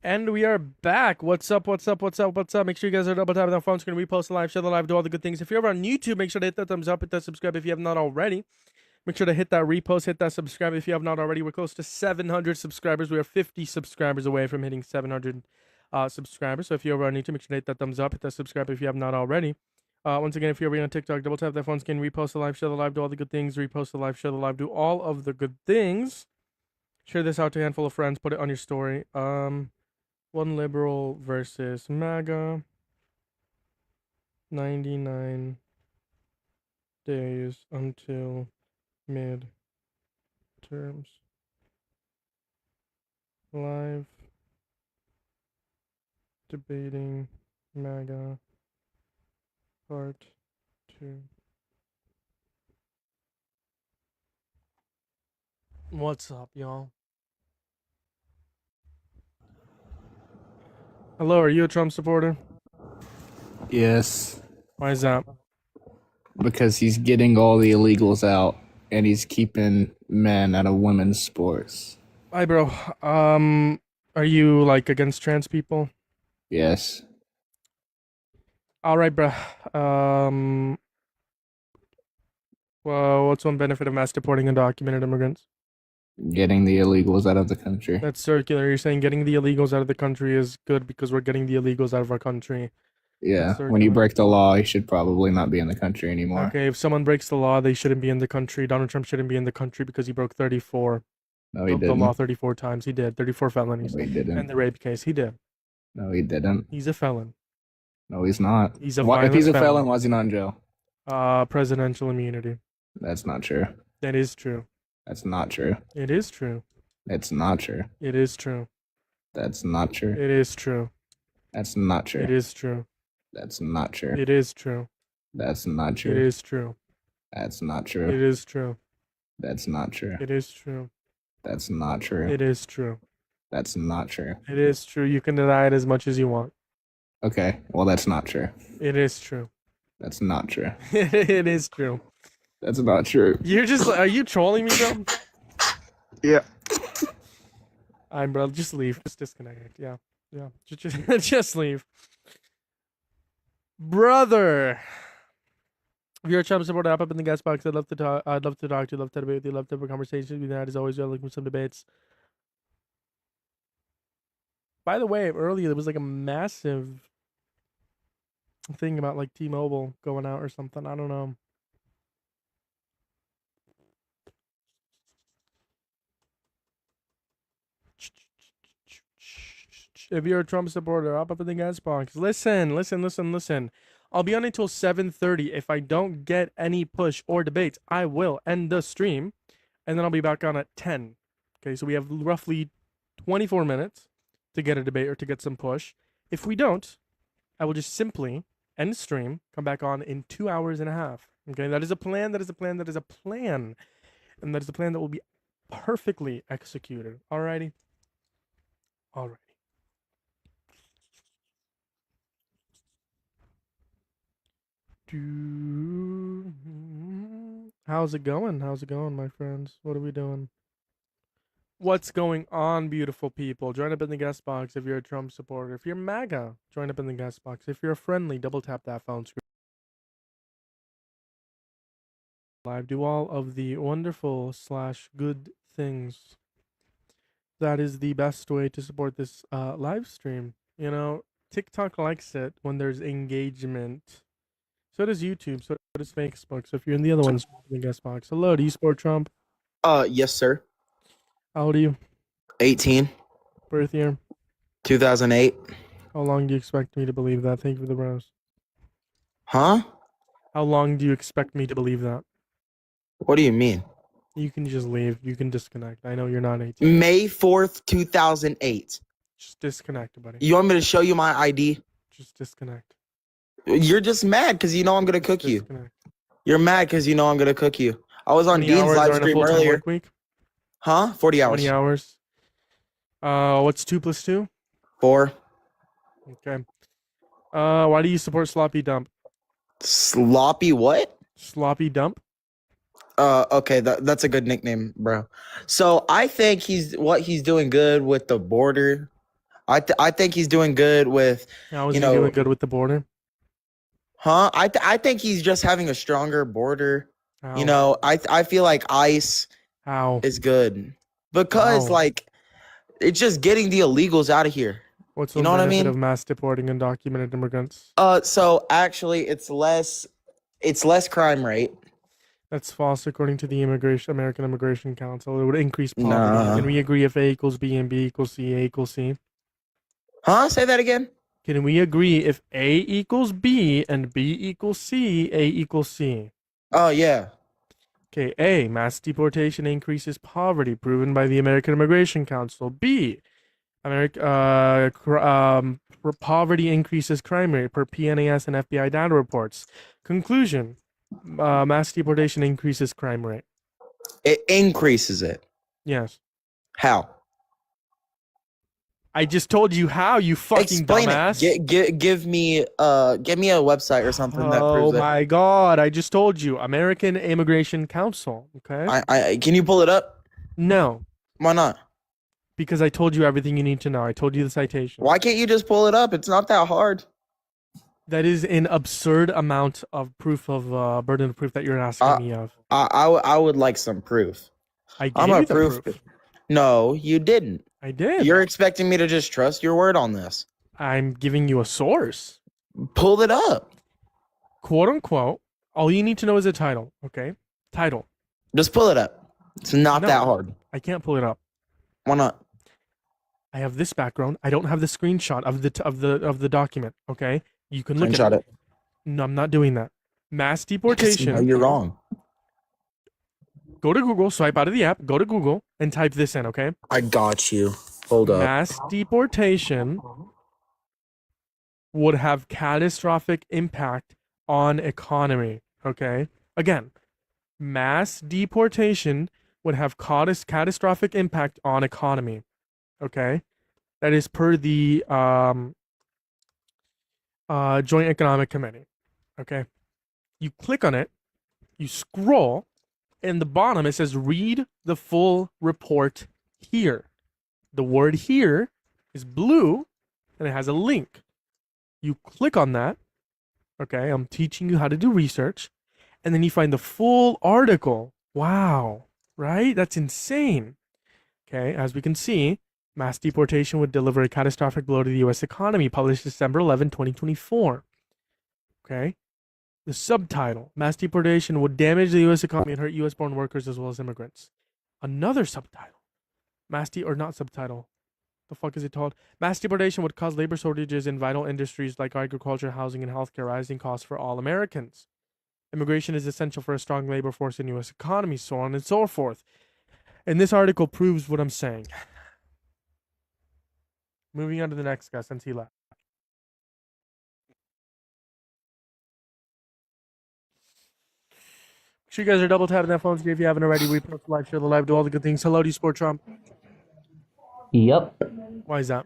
And we are back. What's up? What's up? What's up? What's up? Make sure you guys are double tapping that phone screen, repost the live, share the live, do all the good things. If you're over on YouTube, make sure to hit that thumbs up, hit that subscribe if you have not already. Make sure to hit that repost, hit that subscribe if you have not already. We're close to 700 subscribers. We are 50 subscribers away from hitting 700 subscribers. So if you're over on YouTube, make sure to hit that thumbs up, hit that subscribe if you have not already. Once again, if you're over on TikTok, double tap that phone screen, repost the live, share the live, do all the good things, repost the live, share the live, do all of the good things. Share this out to a handful of friends, put it on your story. One liberal versus MAGA. 99 days until midterms. Live debating MAGA part 2. What's up, y'all? Hello, are you a Trump supporter? Yes, Why is that? because he's getting all the illegals out and he's keeping men out of women's sports. Hi, bro. Are you like against trans people? Yes, All right, bro. Well, what's one benefit of mass deporting undocumented immigrants? getting the illegals out of the country. That's circular. You're saying getting the illegals out of the country is good because we're getting the illegals out of our country. Yeah, That's when you circular. break the law, you should probably not be in the country anymore. Okay, if someone breaks the law, they shouldn't be in the country. Donald Trump shouldn't be in the country because he broke 34, No, he the law didn't. 34 times. He did 34 felonies, No, he and didn't. the rape case. He did. No, he didn't. He's a felon. No, he's not. He's a What if violent he's a felon? felon. Why is he not in jail? Presidential immunity. That's not true. That is true. That's not true. It is true. It's not true. It is true. That's not true. It is true. That's not true. It is true. That's not true. It is true. That's not It true. is true. That's not It true. is true. That's not true. It is true. That's not true. It is true. That's not true. It is true. You can deny it as much as you want. Okay, well, that's not true. It is true. That's not true. It is true. That's not true. You're just, are you trolling me, bro? Yeah. I'm, bro. Just leave. Just disconnect. Yeah. Yeah. Just leave. Brother. If you're a Trump supporter, hop up in the guest box. I'd love to talk. I'd love to talk to you. Love to debate with you. Love to have a conversation with you. As always, we're looking for some debates. By the way, earlier there was like a massive thing about like T-Mobile going out or something. I don't know. If you're a Trump supporter, hop up in the guest box. Listen. I'll be on until 7:30. If I don't get any push or debates, I will end the stream, and then I'll be back on at 10. Okay, so we have roughly 24 minutes to get a debate or to get some push. If we don't, I will just simply end stream, come back on in 2 hours and a half. Okay, that is a plan. That is a plan. That is a plan, and that is a plan that will be perfectly executed. Alrighty. Alrighty. How's it going? How's it going, my friends? What are we doing? What's going on, beautiful people? Join up in the guest box if you're a Trump supporter. If you're MAGA, join up in the guest box. If you're a friendly, double tap that phone screen. Live, do all of the wonderful / good things. That is the best way to support this live stream. You know, TikTok likes it when there's engagement. So does YouTube. So does Facebook. So if you're in the other ones, in the guest box. Hello, do you support Trump? Yes, sir. How old are you? 18, Birth year? 2008. How long do you expect me to believe that? Thank you for the rose. Huh? How long do you expect me to believe that? What do you mean? You can just leave. You can disconnect. I know you're not 18. May 4th, 2008. Just disconnect, buddy. You want me to show you my ID? Just disconnect. You're just mad because you know I'm going to cook you. Disconnect. You're mad because you know I'm going to cook you. I was on 20 Dean's hours live or in a stream full-time earlier. work week? Huh? 40 hours. 20 hours. What's 2 plus 2? 4. Okay. Why do you support Sloppy Dump? Sloppy what? Sloppy Dump? Okay, that's a good nickname, bro. So I think he's doing good with the border. I think he's doing good with, How is you he doing know, good with the border? huh? I think he's just having a stronger border. You How? know, I feel like ICE How? is good because How? like it's just getting the illegals out of here. What's You the know what I benefit mean? of mass deporting undocumented immigrants? So actually it's less crime rate. That's false, according to the American Immigration Council. It would increase poverty. Nah. Can we agree if A equals B and B equals C, A equals C? Huh? Say that again? Can we agree if A equals B and B equals C, A equals C? Oh yeah. Okay, A, mass deportation increases poverty, proven by the American Immigration Council. B, poverty increases crime rate per PNAS and FBI data reports. Conclusion, mass deportation increases crime rate. It increases it. Yes. How? I just told you how, you fucking Explain dumbass. it. Give me a website or something that Oh proves it. my god, I just told you. American Immigration Council, okay? I can you pull it up? No, Why not? because I told you everything you need to know. I told you the citation. Why can't you just pull it up? It's not that hard. That is an absurd amount of proof of burden of proof that you're asking me of. I would like some proof. I gave I'm a you the proof. proof. No, you didn't. I did. You're expecting me to just trust your word on this. I'm giving you a source. Pull it up. Quote unquote. All you need to know is a title, okay? Title. Just pull it up. It's not No. that hard. I can't pull it up. Why not? I have this background. I don't have the screenshot of the document, okay? You can look Screenshot at it. No, I'm not doing that. Mass deportation. No, you're wrong. Go to Google, swipe out of the app, go to Google, and type this in, okay? I got you. Hold up. Mass deportation would have catastrophic impact on economy, okay? Again, mass deportation would have catastrophic impact on economy, okay? That is per the Joint Economic Committee, okay? You click on it, you scroll, in the bottom it says read the full report here. The word here is blue and it has a link. You click on that. Okay, I'm teaching you how to do research. And then you find the full article. Wow, right? That's insane. Okay, as we can see, mass deportation would deliver a catastrophic blow to the US economy, published December 11, 2024. Okay. The subtitle, mass deportation would damage the U.S. economy and hurt U.S.-born workers as well as immigrants. Another subtitle, not subtitle. The fuck is it called? Mass deportation would cause labor shortages in vital industries like agriculture, housing, and healthcare, rising costs for all Americans. Immigration is essential for a strong labor force in the U.S. economy, so on and so forth. And this article proves what I'm saying. Moving on to the next guy since he left. Make sure you guys are double tapping that phone screen if you haven't already. We post live, share the live, do all the good things. Hello to you, Sport Trump. Yep. Why is that?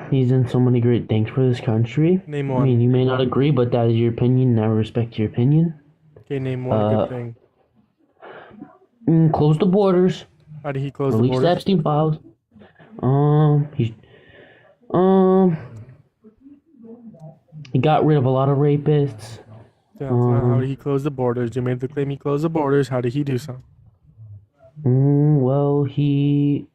He's done so many great things for this country. Name I one. mean, you may not agree, but that is your opinion, and I respect your opinion. Okay, name one good thing. Close the borders. How did he close the Release the borders? Epstein files. He got rid of a lot of rapists. That's not how did he close the borders. You made the claim he closed the borders. How did he do so? Well, I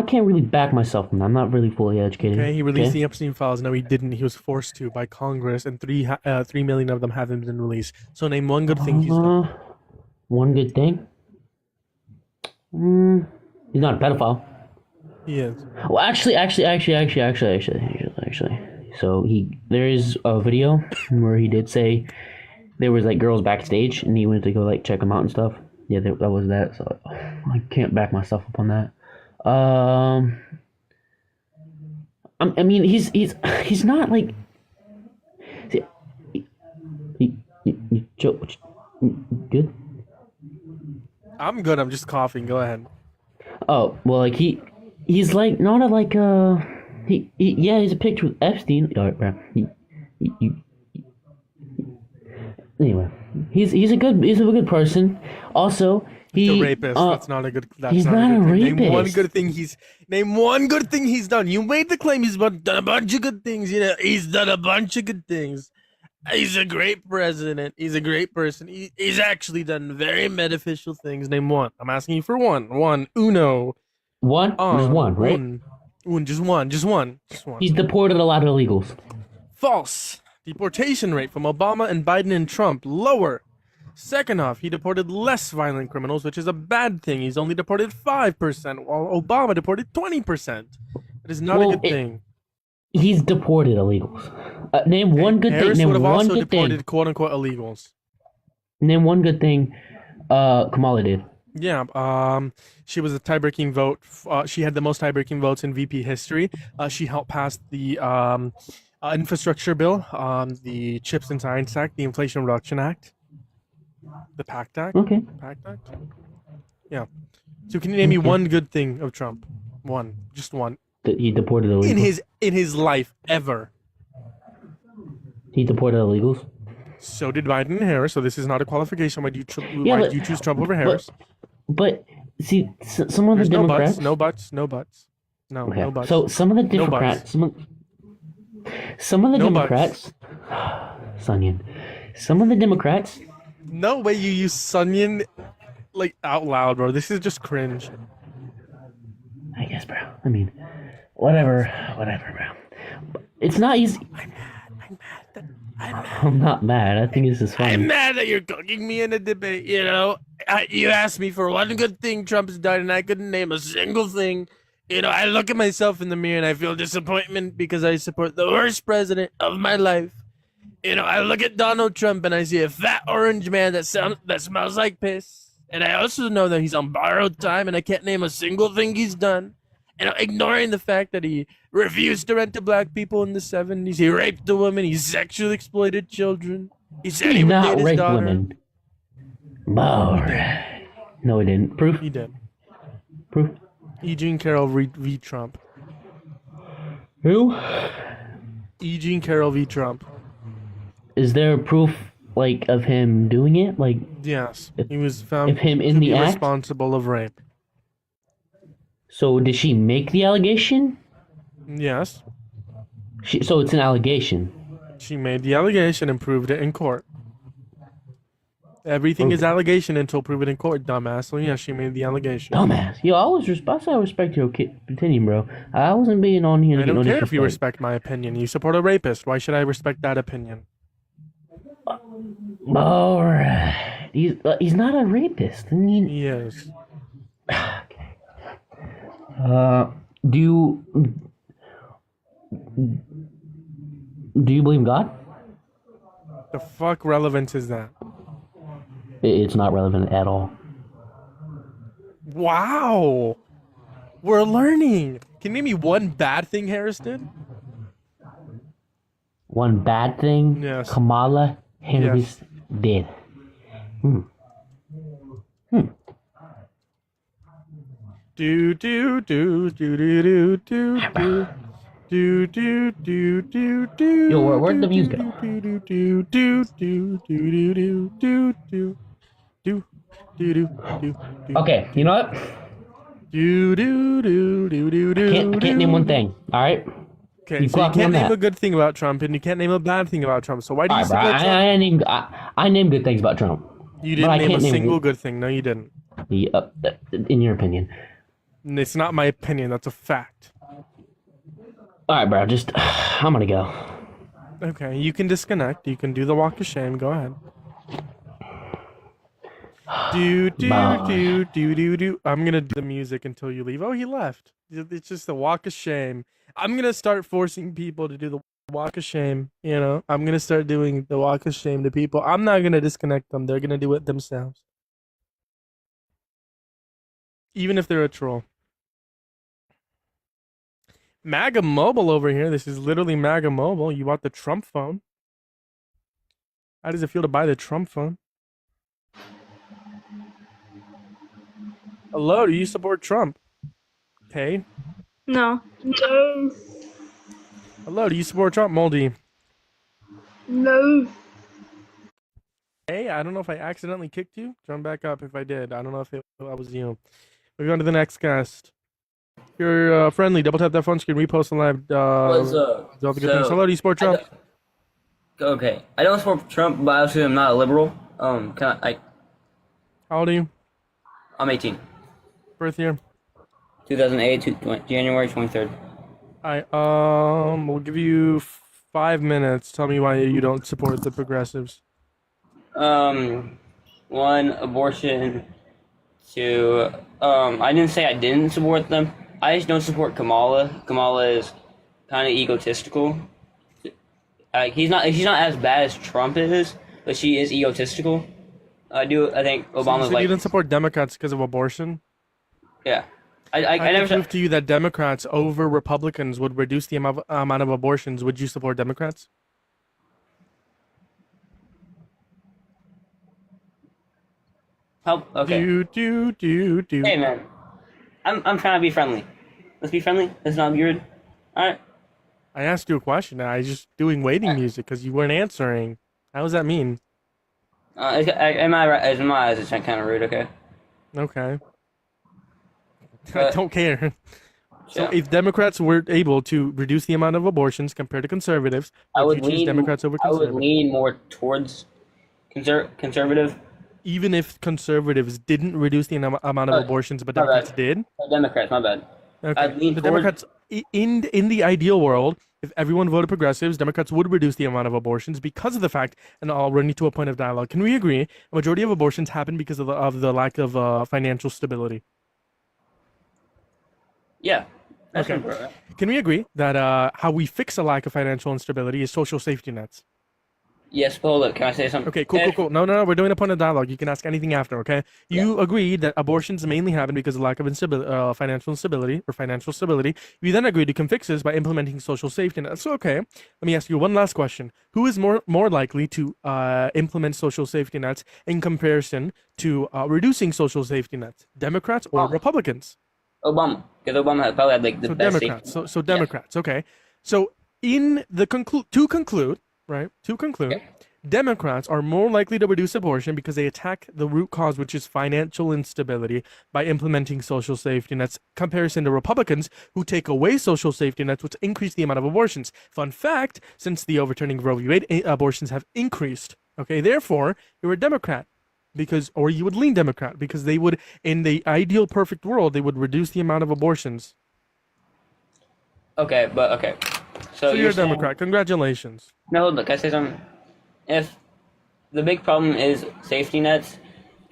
can't really back myself on that. I'm not really fully educated. Okay, he released the Epstein files. No, he didn't. He was forced to by Congress, and 3 million of them haven't been released. So name one good thing he's done. One good thing? He's not a pedophile. He is. Well, actually. So there is a video where he did say there was like girls backstage, and he went to go like check them out and stuff. Yeah, that was that. So I can't back myself up on that. I mean, he's not like. Good. I'm good. I'm just coughing. Go ahead. Oh well, like he's like not a like he's a picture with Epstein. Anyway, he's a good person. Also, He's a rapist. That's not a good. That's he's not not a good a thing. Name one rapist. good thing he's. Name one good thing he's done. You made the claim he's done a bunch of good things. You know, he's done a bunch of good things. He's a great president. He's a great person. He's actually done very beneficial things. Name one. I'm asking you for one. One. Uno. One? There's one, right? Just one. Just one. He's deported a lot of illegals. False. Deportation rate from Obama and Biden and Trump lower. Second off, he deported less violent criminals, which is a bad thing. He's only deported 5%, while Obama deported 20%. That is not a good thing. He's deported illegals. Name one good Harris thing. would Name have one also good deported thing. quote-unquote illegals. Name one good thing Kamala did. Yeah, she was a tie-breaking vote. She had the most tie-breaking votes in VP history. She helped pass the infrastructure bill, the Chips and Science Act, the Inflation Reduction Act, the PACT Act. Okay. PACT Act. Yeah. So can you name me one good thing of Trump? One, just one. He deported illegals. In his life ever. He deported illegals. So did Biden and Harris. So this is not a qualification. Why do you choose Trump over Harris? But see, some of There's the Democrats. No buts. No buts. So some of the Democrats. Some of the Democrats. Sunyan. Some of the Democrats. No way you use Sunyan like out loud, bro. This is just cringe. I guess, bro. I mean, whatever, bro. It's not easy. I'm not mad. I think this is funny. I'm mad that you're cooking me in a debate. You know, you asked me for one good thing Trump's done, and I couldn't name a single thing. You know, I look at myself in the mirror and I feel disappointment because I support the worst president of my life. You know, I look at Donald Trump and I see a fat orange man that smells like piss. And I also know that he's on borrowed time and I can't name a single thing he's done. And ignoring the fact that he refused to rent to black people in the 70s, he raped a woman, he sexually exploited children. He said he would not date his raped daughter. women. No, he didn't. Proof? He did. Proof? Eugene Carroll v. Trump. Who? Eugene Carroll v. Trump. Is there proof, like, of him doing it? Like, yes, he was found of him in to the be act? responsible of rape. So did she make the allegation? Yes, So it's an allegation. she made the allegation and proved it in court. Everything is allegation until proven in court, dumbass. So yeah, she made the allegation. Dumbass. Yo, I respect your opinion, bro. I wasn't being on here to I get don't no care if you disrespect. respect my opinion. You support a rapist. Why should I respect that opinion? Alright. He's not a rapist. I mean, He is. do you believe in God? The fuck relevance is that? It's not relevant at all. Wow. We're learning. Can you name me one bad thing Harris did? One bad thing Yes. Kamala Harris did. Do do do do do do do do. Do do do do do. Yo, where'd the music go? Do do do do do do do do do do do do do. Okay, you know what? Do do do do do do. I can't name one thing. All right. Okay, You so you clock me can't on name that. a good thing about Trump, and you can't name a bad thing about Trump. So why do All you right, bro. support Trump? I named good things about Trump. You but I didn't name a can't name single one. good thing. No, you didn't. In your opinion. And it's not my opinion. That's a fact. All right, bro. Just I'm gonna go. Okay, you can disconnect. You can do the walk of shame. Go ahead. Do do do do do do. I'm gonna do the music until you leave. Oh, he left. It's just the walk of shame. I'm gonna start forcing people to do the walk of shame. You know, I'm gonna start doing the walk of shame to people. I'm not gonna disconnect them. They're gonna do it themselves, even if they're a troll. MAGA Mobile over here. This is literally MAGA Mobile. You bought the Trump phone. How does it feel to buy the Trump phone? Hello, do you support Trump? Okay. No. No. Hello, do you support Trump, Moldy? No. Hey, I don't know if I accidentally kicked you. Jump back up if I did. I don't know if that was you. Moving on to the next guest. If you're friendly, double tap that phone screen, repost and live. What's up? All the good things. Hello, do you support I Trump? okay. I don't support Trump, but obviously I'm not a liberal. How old are you? I'm 18. Birth year? 2008, January 23rd. We'll give you 5 minutes. Tell me why you don't support the progressives. One, abortion. Two, I didn't say I didn't support them. I just don't support Kamala. Kamala is kind of egotistical. She's not as bad as Trump is, but she is egotistical. I think Obama's So you didn't support Democrats because of abortion? yeah. I I can never prove to you that Democrats over Republicans would reduce the amount of abortions. Would you support Democrats? help. Okay. Do. Hey man, I'm trying to be friendly. Let's be friendly. Let's not be rude. All right. I asked you a question. I was just doing waiting music because you weren't answering. How does that mean? In my eyes, it's kind of rude. Okay. Okay. I don't care. So Yeah. if Democrats were able to reduce the amount of abortions compared to conservatives, would you choose Democrats over I would conservatives? lean more towards conservative. Even if conservatives didn't reduce the amount of abortions, but my bad. Democrats did? Democrats, my bad. Okay. I'd lean The towards- Democrats, in the ideal world, if everyone voted progressives, Democrats would reduce the amount of abortions because of the fact, and I'll run you to a point of dialogue. Can we agree a majority of abortions happen because of the lack of financial stability? Yeah. That's Okay. important. Can we agree that how we fix a lack of financial instability is social safety nets? Yes, but hold up. Can I say something? Okay, cool. No. We're doing a point of dialogue. You can ask anything after, okay? You agreed that abortions mainly happen because of lack of financial instability or financial stability. You then agreed you can fix this by implementing social safety nets. So, okay, let me ask you one last question. Who is more likely to implement social safety nets in comparison to reducing social safety nets? Democrats or Republicans? Obama, because Obama probably had like the So best Democrats. safety. So Democrats. Okay. So in the to conclude, Democrats are more likely to reduce abortion because they attack the root cause, which is financial instability, by implementing social safety nets, comparison to Republicans who take away social safety nets, which increase the amount of abortions. Fun fact: since the overturning of Roe v. Wade, abortions have increased. Okay, therefore you're a Democrat. Or you would lean Democrat because they would, in the ideal perfect world, they would reduce the amount of abortions. Okay, but okay. So you're a saying- Democrat. Congratulations. No, look, can I say something? If the big problem is safety nets,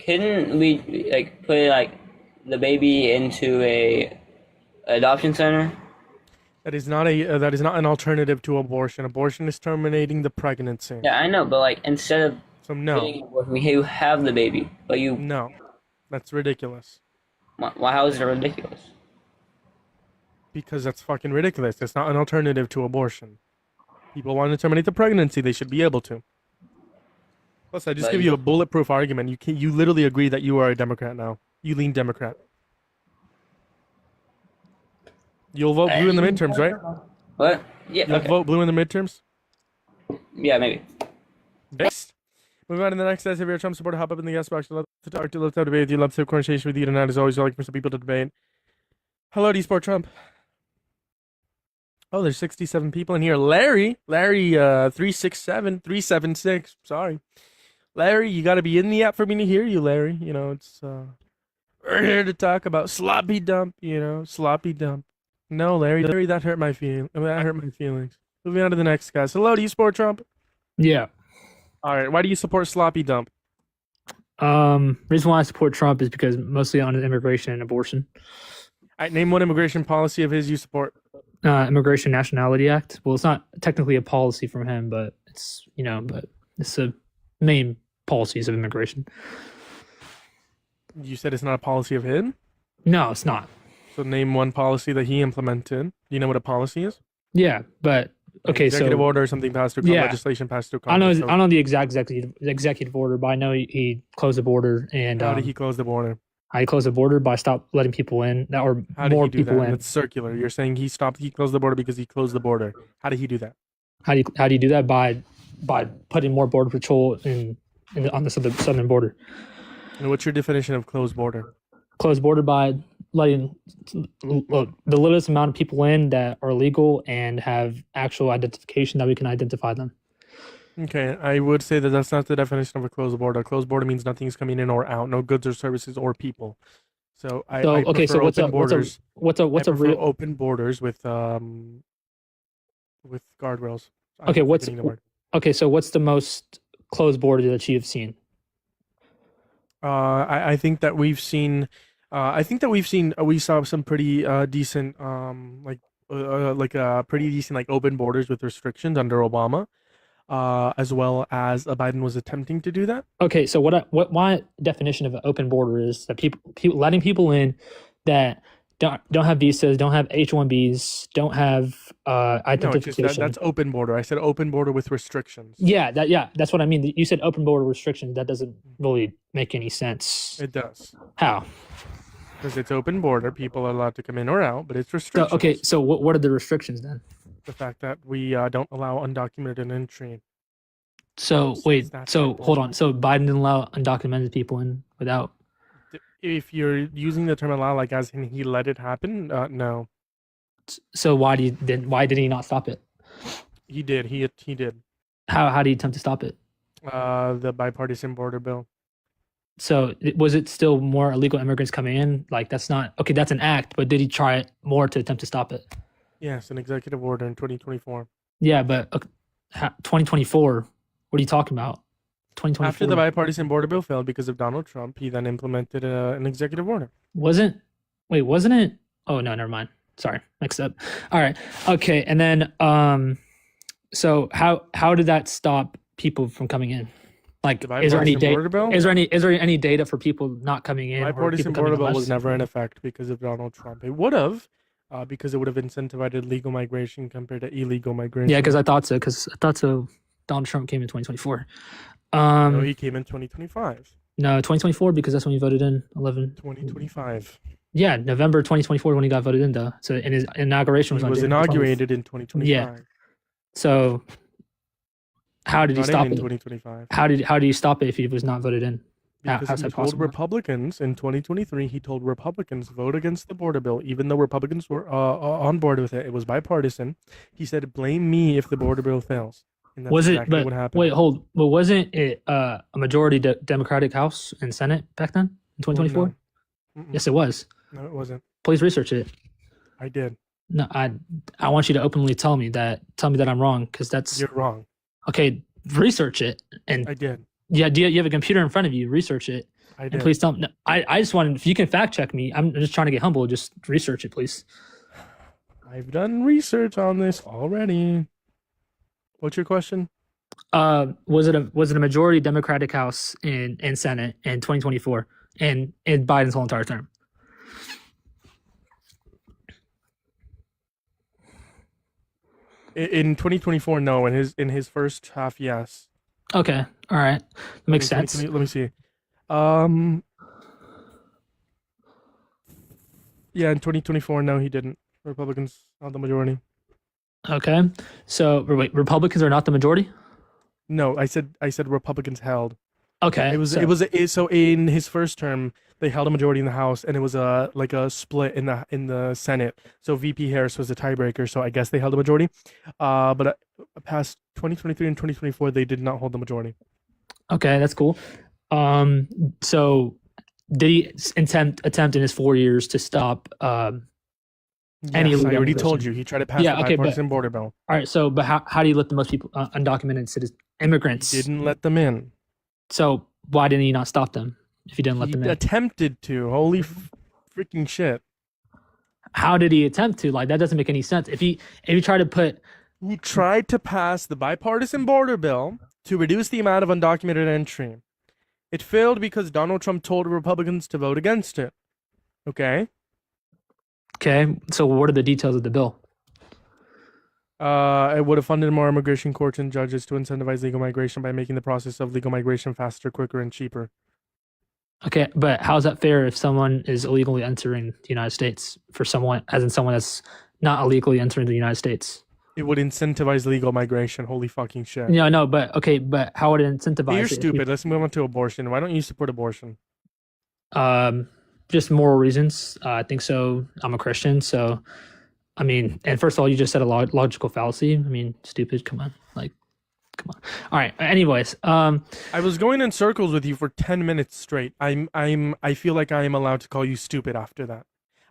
couldn't we like put like the baby into a adoption center? That is not an alternative to abortion. Abortion is terminating the pregnancy. Yeah, I know, but like instead of So no, getting an abortion, you have the baby, but you no, that's ridiculous. why? How is it ridiculous? Because that's fucking ridiculous. It's not an alternative to abortion. People want to terminate the pregnancy. They should be able to. Plus, I just But give you a bulletproof argument. You literally agree that you are a Democrat now. You lean Democrat. You'll vote blue in the midterms, right? What? Yeah. You'll Okay. vote blue in the midterms. Yeah, maybe. Next. Moving on to the next guys. If you're a Trump supporter, hop up in the guest box. Love to talk to you, love to debate with you, love to have conversation with you tonight. As always, we're looking for some people to debate. Hello, do you support Trump? Oh, there's 67 people in here. Larry, 376. Sorry. Larry, you got to be in the app for me to hear you, Larry. You know, we're here to talk about sloppy dump, sloppy dump. No, Larry, that hurt my feelings. Moving on to the next guys. Hello, do you support Trump? Yeah. All right, why do you support sloppy dump? Reason why I support Trump is because mostly on immigration and abortion. All right, name one immigration policy of his you support. Immigration Nationality Act. Well, it's not technically a policy from him, but it's the main policies of immigration. You said it's not a policy of his? No, it's not. So name one policy that he implemented. Do you know what a policy is? Yeah, but okay, executive so order or something passed through Yeah. legislation passed through I know Congress. I know the exact executive order, but I know he closed the border and How did he close the border? I closed the border by stop letting people in or How did more he do people that? in. It's circular. You're saying he closed the border because he closed the border. How did he do that? How do you do that by putting more border patrol in on the southern border. And what's your definition of closed border? Closed border by letting the littlest amount of people in that are legal and have actual identification that we can identify them. Okay, I would say that that's not the definition of a closed border. A closed border means nothing's coming in or out, no goods or services or people. So I Okay, so prefer what's a real open borders with guardrails. I'm okay? forgetting the word. Okay, so what's the most closed border that you've seen? I think that we've seen. We saw some pretty decent pretty decent like open borders with restrictions under Obama, as well as Biden was attempting to do that. Okay, so what my definition of an open border is that people letting people in that don't have visas, don't have H-1Bs, don't have identification. That's open border. I said open border with restrictions. Yeah, that's what I mean. You said open border restrictions. That doesn't really make any sense. It does. How? Because it's open border, people are allowed to come in or out, but it's restrictions. So what are the restrictions then? The fact that we don't allow undocumented entry. So wait, That's so simple. hold on. So Biden didn't allow undocumented people in without. If you're using the term allow like as in he let it happen, no. So why did he not stop it? He did. He did. How did he attempt to stop it? The bipartisan border bill. So was it still more illegal immigrants coming in? Like that's not okay. That's an act, but did he try it more to attempt to stop it? Yes, an executive order in 2024. Yeah, but 2024. What are you talking about? 2024. After the bipartisan border bill failed because of Donald Trump, he then implemented an executive order. Wasn't it? Oh no, never mind. Sorry, mixed up. All right, okay, and then so how did that stop people from coming in? Like, The is there any bipartisan border data? bill? Is there any data for people not coming in? or Bipartisan people coming border in bill less? was never in effect because of Donald Trump. It would have, because it would have incentivized legal migration compared to illegal migration. Yeah, because I thought so. Donald Trump came in 2024. No, he came in 2025. No, 2024 because that's when he voted in 11. 2025. Yeah, November 2024 when he got voted in though. So and his inauguration was He on was January 12th. inaugurated in 2025. Yeah. So how did he Not stop in it? 2025. How did he stop it if he was not voted in? Because How's he that told possible? Republicans in 2023, he told Republicans vote against the border bill, even though Republicans were on board with it. It was bipartisan. He said, "Blame me if the border bill fails." And that's Was it? exactly But what happened. wait, hold. But wasn't it a majority Democratic House and Senate back then in 2024? No. Mm-mm. Yes, it was. No, it wasn't. Please research it. I did. No, I want you to openly tell me that I'm wrong because that's You're wrong. okay. Research it and I did. yeah. Do you have a computer in front of you? Research it I and did. please tell me. No, I just wanted if you can fact check me. I'm just trying to get humble. Just research it, please. I've done research on this already. What's your question? Was it a majority Democratic House and Senate in 2024 and in Biden's whole entire term? In 2024, no. In his first half, yes. Okay, all right, makes sense. Let me see. Yeah, in 2024, no, he didn't. Republicans held the majority. Okay, so wait, Republicans are not the majority. No, I said Republicans held. Okay, So in his first term, they held a majority in the House, and it was like a split in the Senate. So VP Harris was the tiebreaker. So I guess they held a majority. But past 2023 and 2024, they did not hold the majority. Okay, that's cool. So did he attempt in his 4 years to stop? Any Yes, I illegal already told immigration? you he tried to pass Yeah, the okay, but- bipartisan border bill. All right, so but how do you let the most people undocumented citizens, immigrants? Didn't let them in. So why didn't he not stop them if he didn't let He them in? attempted to. Holy freaking shit! How did he attempt to? Like that doesn't make any sense. If he tried to put He tried to pass the bipartisan border bill to reduce the amount of undocumented entry. It failed because Donald Trump told Republicans to vote against it. Okay? okay, so what are the details of the bill? It would have funded more immigration courts and judges to incentivize legal migration by making the process of legal migration faster, quicker, and cheaper. Okay, but how is that fair if someone is illegally entering the United States for someone, as in someone that's not illegally entering the United States? It would incentivize legal migration. Holy fucking shit. Yeah, no, but okay, but how would it incentivize? Hey, you're it if stupid. Let's move on to abortion. Why don't you support abortion? Just moral reasons. I think so. I'm a Christian, so I mean, and first of all, you just said a logical fallacy. I mean, stupid. Come on, like, come on. All right. Anyways, I was going in circles with you for 10 minutes straight. I feel like I am allowed to call you stupid after that.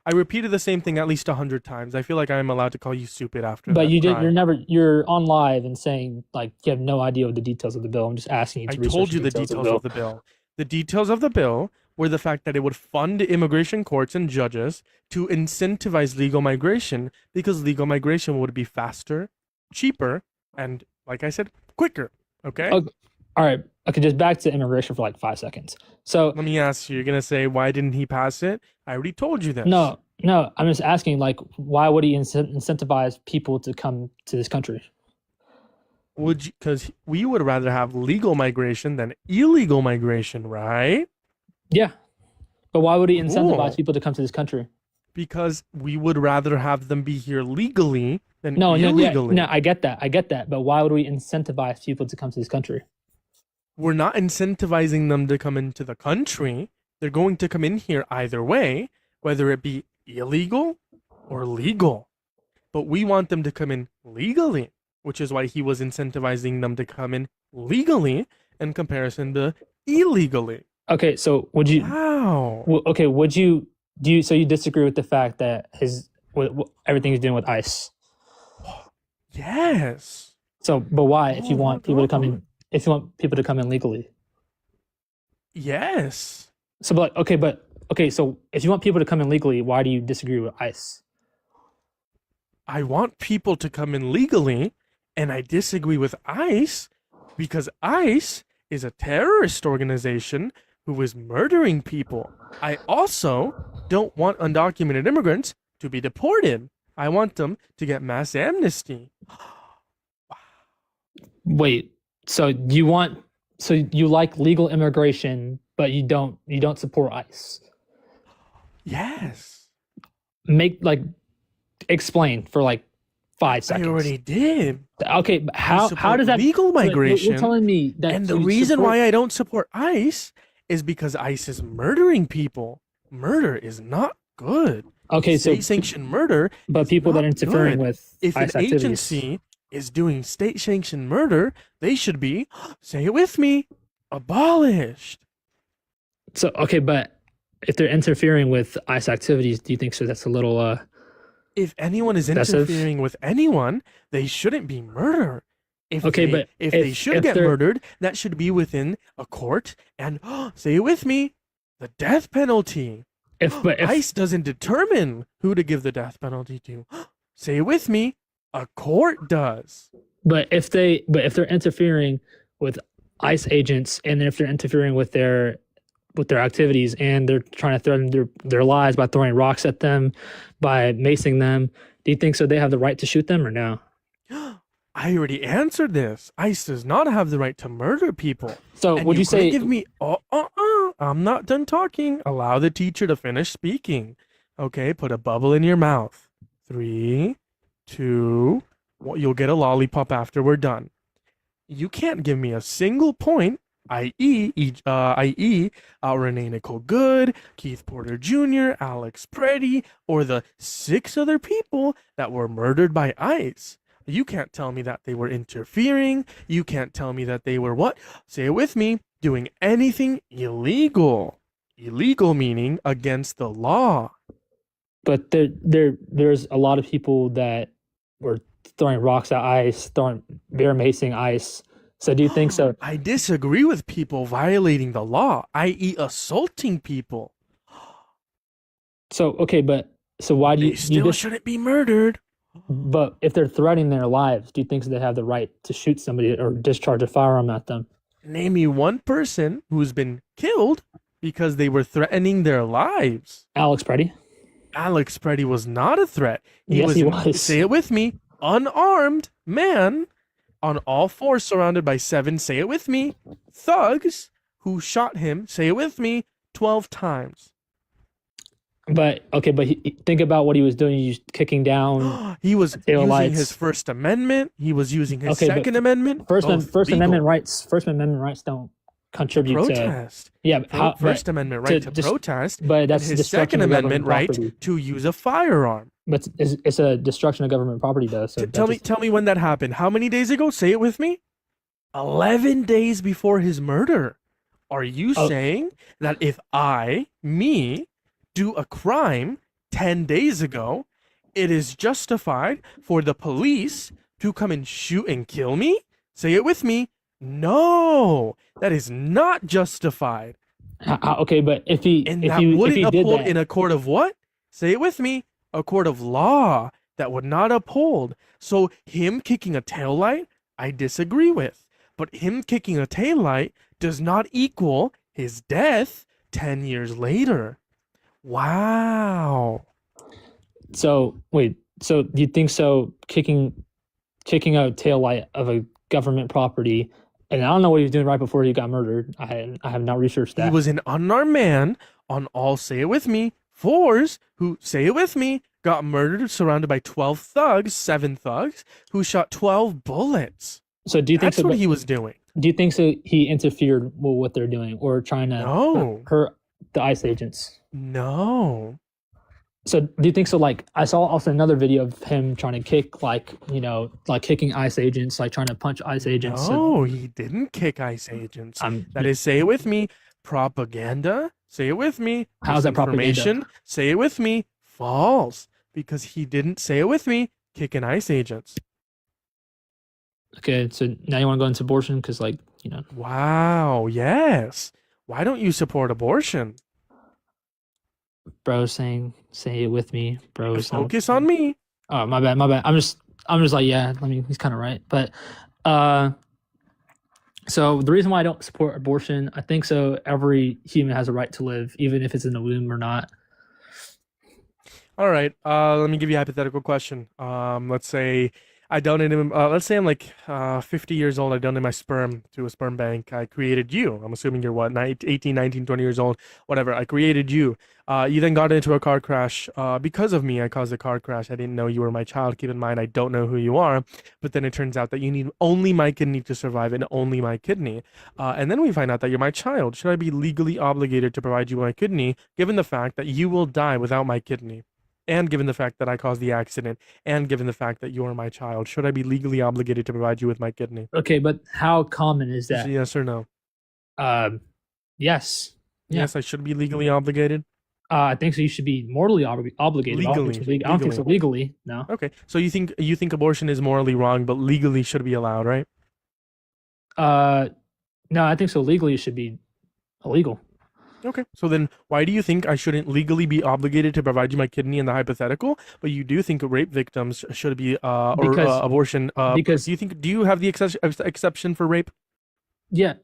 I repeated the same thing at least 100 times. I feel like I am allowed to call you stupid after that. but you did. Cry. You're on live and saying like you have no idea of the details of the bill. I'm just asking you to I research told you the details of the bill. The details of the bill were the fact that it would fund immigration courts and judges to incentivize legal migration because legal migration would be faster, cheaper, and like I said, quicker. Okay? Okay. All right. Okay, just back to immigration for like 5 seconds. So Let me ask you, you're going to say, why didn't he pass it? I already told you this. no, I'm just asking like why would he incentivize people to come to this country? Would you, because we would rather have legal migration than illegal migration, right? Yeah. But why would he incentivize Cool. people to come to this country? Because we would rather have them be here legally than No, illegally. no, I get that. But why would we incentivize people to come to this country? We're not incentivizing them to come into the country. They're going to come in here either way, whether it be illegal or legal. But we want them to come in legally, which is why he was incentivizing them to come in legally in comparison to illegally. Okay, so would you? Wow. Okay, would you? Do you? So you disagree with the fact that everything he's doing with ICE? Yes. So, but why? If you Oh want my people to come in, God. if you want people to come in legally. Yes. So, but okay. So, if you want people to come in legally, why do you disagree with ICE? I want people to come in legally, and I disagree with ICE because ICE is a terrorist organization who is murdering people. I also don't want undocumented immigrants to be deported. I want them to get mass amnesty. Wait. So you want? So you like legal immigration, but you don't support ICE? Yes. Explain for like 5 seconds. I already did. Okay, but how support does that legal but migration? You're telling me that And the you reason support- why I don't support ICE is because ICE is murdering people. Murder is not good. Okay, so State-sanctioned murder. but is people that not are interfering good. with If ICE an activities. agency is doing state-sanctioned murder, they should be, say it with me, abolished. So okay, but if they're interfering with ICE activities, do you think so? That's a little If anyone is Excessive. interfering with anyone, they shouldn't be murdered. If Okay, they, but if they if- should if get they're- murdered, that should be within a court and say it with me, the death penalty. if ICE doesn't determine who to give the death penalty to. Say it with me, a court does. but if they're interfering with ICE agents and if they're interfering with their activities and they're trying to threaten their lives by throwing rocks at them, by macing them, do you think so they have the right to shoot them or no? I already answered this. ICE does not have the right to murder people. So And would you couldn't say give me? I'm not done talking. Allow the teacher to finish speaking. Okay, put a bubble in your mouth. 3, 2. Well, you'll get a lollipop after we're done. You can't give me a single point, i.e., Renee Nicole Good, Keith Porter Jr., Alex Preddy, or the 6 other people that were murdered by ICE. You can't tell me that they were interfering. You can't tell me that they were what? Say it with me. Doing anything illegal. Illegal meaning against the law. but there's a lot of people that were throwing rocks at ICE, bear macing ICE. So do you think so? I disagree with people violating the law, i.e., assaulting people. So okay, but so why do They you still shouldn't be murdered. But if they're threatening their lives, do you think they have the right to shoot somebody or discharge a firearm at them? Name me one person who's been killed because they were threatening their lives. Alex Preddy? Alex Preddy was not a threat. He was. Say it with me, unarmed man on all fours surrounded by 7, say it with me, thugs who shot him, say it with me, 12 times. But okay, but think about what he was doing. He's kicking down He was tail using lights. his First Amendment. He was using his Okay, but Second Amendment. First both First Amendment legal. rights. First Amendment rights don't contribute to. Protest. Yeah, but how, First Amendment right to just- protest. but And that's his destruction Second of Amendment government right property. to use a firearm. But it's a destruction of government property, though. So Tell that me when that happened. How many days ago? Say it with me. 11 days before his murder. Are you Oh. saying that if me, do a crime 10 days ago, it is justified for the police to come and shoot and kill me? Say it with me. No, that is not justified. Okay, but if he And if that he wouldn't did uphold that, in a court of what? Say it with me. A court of law that would not uphold. So him kicking a taillight, I disagree with. But him kicking a taillight does not equal his death 10 years later. Wow. so wait, so do you think so? Kicking a taillight of a government property, and I don't know what he was doing right before he got murdered. I have not researched that. He was an unarmed man on all, say it with me, fours who, say it with me, got murdered surrounded by 12 thugs, 7 thugs, who shot 12 bullets. So do you think That's so? what he was doing. Do you think so? He interfered with what they're doing, or trying to No. hurt the ICE agents? No. So do you think so? Like, I saw also another video of him trying to kick, like, like kicking ICE agents, like trying to punch ICE agents. No, he didn't kick ICE agents. Um, That is, say it with me, propaganda. Say it with me. How's that propaganda? misinformation. Say it with me, false. Because he didn't, say it with me, kicking ICE agents. Okay, so now you want to go into abortion because, like, Wow, yes. Why don't you support abortion? bro saying, say it with me, bro. Focus on me. Oh, my bad. I'm just like, yeah. I mean, he's kind of right, but so the reason why I don't support abortion, I think so. Every human has a right to live, even if it's in the womb or not. All right. Let me give you a hypothetical question. Let's say I donated. Let's say I'm like 50 years old. I donated my sperm to a sperm bank. I created you. I'm assuming you're what, 18, 19, 20 years old, whatever. I created you. You then got into a car crash. Because of me, I caused a car crash. I didn't know you were my child. Keep in mind, I don't know who you are. But then it turns out that you need only my kidney to survive and only my kidney. And then we find out that you're my child. Should I be legally obligated to provide you my kidney, given the fact that you will die without my kidney? And given the fact that I caused the accident, and given the fact that you're my child, should I be legally obligated to provide you with my kidney? Okay, but how common is that? Yes or no? Yes. Yeah. Yes, I should be legally obligated. I think so. You should be morally obligated. I don't think so Legally. I don't think so legally. No. Okay, so you think abortion is morally wrong, but legally should be allowed, right? No, I think so. Legally, it should be illegal. Okay, so then why do you think I shouldn't legally be obligated to provide you my kidney in the hypothetical, but you do think rape victims should be Because- abortion? because- do you have the exception for rape? Yeah.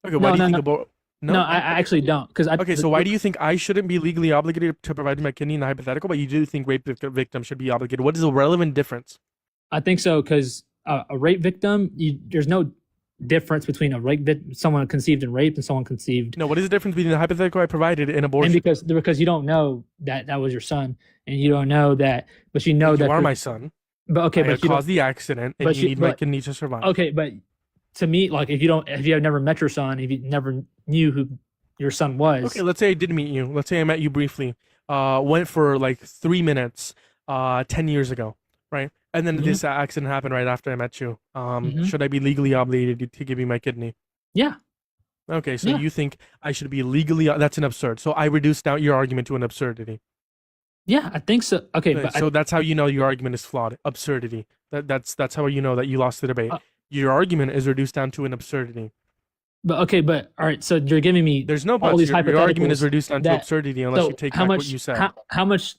Okay, why No, do you no, think No, I actually don't. Because Okay, so why do you think I shouldn't be legally obligated to provide my kidney in the hypothetical, but you do think rape victims should be obligated? What is the relevant difference? I think so because a rape victim, there's no difference between someone conceived in rape and someone conceived. No, what is the difference between the hypothetical I provided and And abortion? because you don't know that was your son, and you don't know that, but you know you that are my son. But okay, I but you caused the accident, and but you you- need my but- kidney to survive. okay, but to me, like if you have never met your son, if you never knew who your son was, Okay, let's say I did meet you. Let's say I met you briefly. Went for like 3 minutes, 10 years ago, right? And then Mhm. this accident happened right after I met you. Mhm. Should I be legally obligated to give you my kidney? yeah, Okay, so Yeah. you think I should be legally? That's an absurd. So I reduced down your argument to an absurdity. yeah, I think so. Okay, but So that's how you know your argument is flawed. Absurdity. That's how you know that you lost the debate. Uh, Your argument is reduced down to an absurdity. but all right. So you're giving me There's no all buts. these Your argument is hypotheticals reduced down to that- absurdity unless so you take how back much what you said. how much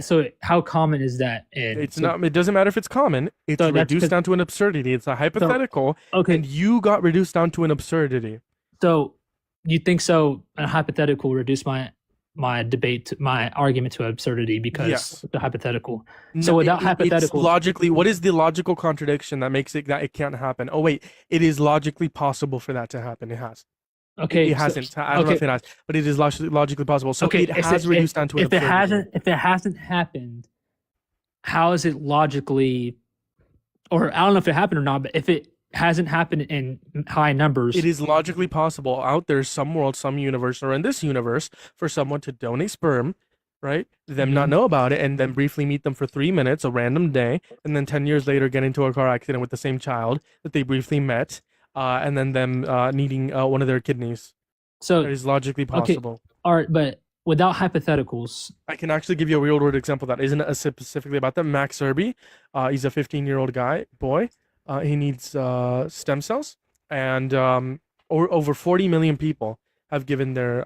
so how common is that in It's not. It doesn't matter if it's common. It's So that's reduced 'cause- down to an absurdity. It's a hypothetical, okay and you got reduced down to an absurdity. so you think so a hypothetical reduce my argument to absurdity because Yes. the hypothetical. No, So without it's hypotheticals- logically, what is the logical contradiction that makes it that it can't happen? Oh wait, it is logically possible for that to happen. It has. Okay, It hasn't. I don't know if it has, but it is logically possible. So it has reduced down to an if it absurdity. hasn't happened, how is it logically, or I don't know if it happened or not, but if it hasn't happened in high numbers, It is logically possible out there, some world, some universe, or in this universe, for someone to donate sperm, right? Them not know about it, and then briefly meet them for 3 minutes, a random day, and then 10 years later get into a car accident with the same child that they briefly met, and then them needing one of their kidneys. so That is logically possible. all right, but without hypotheticals, I can actually give you a real world example that isn't specifically about that. Max Irby, he's a 15-year-old boy. He needs stem cells, and over 40 million people have given their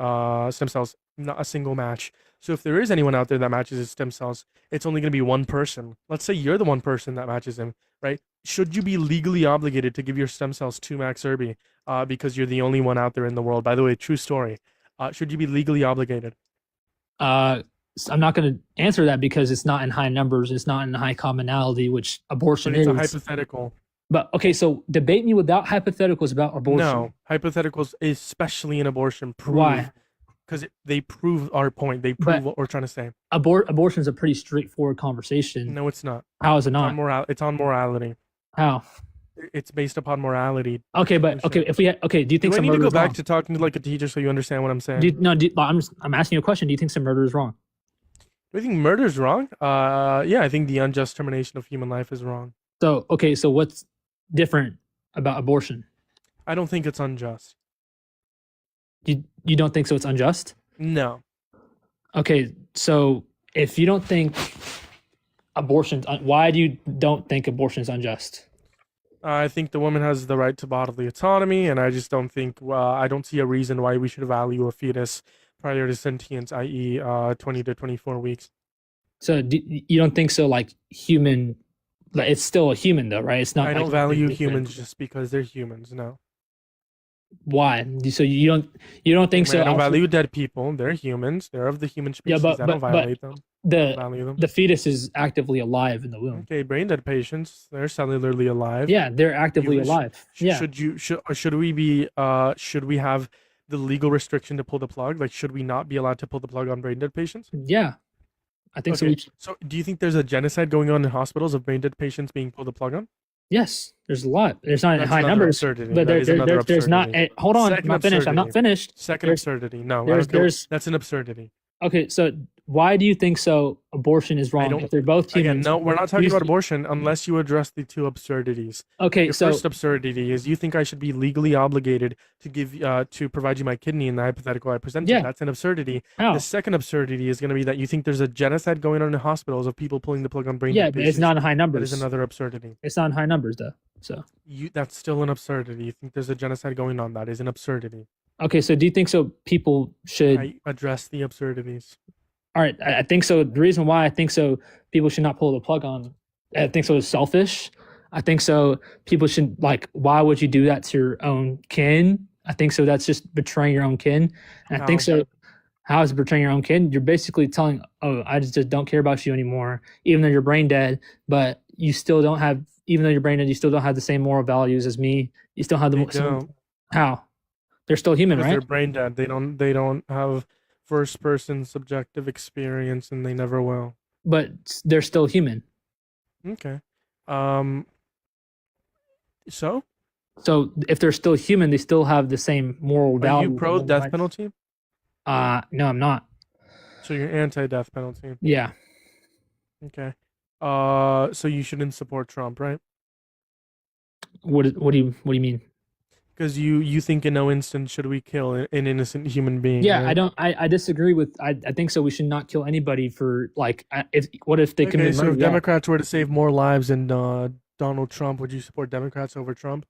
stem cells, not a single match. So if there is anyone out there that matches his stem cells, it's only going to be one person. Let's say you're the one person that matches him, right? Should you be legally obligated to give your stem cells to Max Irby because you're the only one out there in the world? By the way, true story. Should you be legally obligated? I'm not going to answer that because it's not in high numbers, it's not in high commonality, which abortion But it's is. a hypothetical. But okay, so debate me without hypotheticals about abortion. No, hypotheticals, especially in abortion, prove. Why? Because they prove our point. They prove what we're trying to say. Abortion is a pretty straightforward conversation. No, it's not. How is it It's not? on it's on morality. How? It's based upon morality. Okay, but okay, if we okay, do you think Do I some need to murder go is back wrong? to talking to like a teacher so you understand what I'm saying? I'm asking you a question. Do you think some murder is wrong? Do you think murder is wrong? Yeah, I think the unjust termination of human life is wrong. So okay, so what's different about abortion? I don't think it's unjust. You don't think so? It's unjust? No. Okay, so if you don't think why do you don't think abortion is unjust? I think the woman has the right to bodily autonomy, and I just don't think, I don't see a reason why we should value a fetus prior to sentience, i.e., 20 to 24 weeks. So you don't think so? Like human, like it's still a human though, right? It's not. I like don't value different. humans just because they're humans, no. Why? So you don't think so? I don't also- value dead people. They're humans. They're of the human Yeah, species. but- I don't but- violate them. I don't value them. the fetus is actively alive in the womb. Okay, brain dead patients, they're cellularly alive. Yeah, they're actively You- alive. Yeah. Should we have the legal restriction to pull the plug? Like, should we not be allowed to pull the plug on brain dead patients? Yeah. I think Okay, so. so do you think there's a genocide going on in hospitals of brain dead patients being pulled the plug on? Yes, there's a lot. There's not in That's high another numbers, absurdity. but That is another there's not. absurdity. Hold on, Second I'm not finished. I'm not absurdity. finished. Second There's- absurdity. No, there's- that's an absurdity. Okay, so why do you think so? Abortion is wrong don't- if they're both Again, humans. no, we're not talking You- about abortion unless you address the two absurdities. Okay, Your so first absurdity is you think I should be legally obligated to to provide you my kidney in the hypothetical I presented. Yeah. That's an absurdity. how? The second absurdity is going to be that you think there's a genocide going on in hospitals of people pulling the plug on brain Yeah, dead but it's patients. not in high That numbers. is another absurdity. It's not in high numbers though. So That's still an absurdity. You think there's a genocide going on. That is an absurdity. okay, so do you think so? People should. I address the absurdities. All right, I think so. The reason why I think so, people should not pull the plug on. I think so is selfish. I think so. People should like. Why would you do that to your own kin? I think so. That's just betraying your own kin. And I think How? so. How is it betraying your own kin? You're basically telling, oh, I just don't care about you anymore, even though you're brain dead. But you still don't have, even though you're brain dead, you still don't have the same moral values as me. You still have the They same- don't. How? They're still human, Because right? they're brain dead. They don't have first person subjective experience, and they never will. But they're still human. Okay. So So if they're still human, they still have the same moral are value. you pro death penalty? No, I'm not. So you're anti death penalty. Yeah. Okay. So you shouldn't support Trump, right? What do you mean? Because you think in no instance should we kill an innocent human being. Yeah, right? I disagree with. I think so. We should not kill anybody for like. What if they Okay, commit so murder? if Yeah. Democrats were to save more lives than Donald Trump, would you support Democrats over Trump?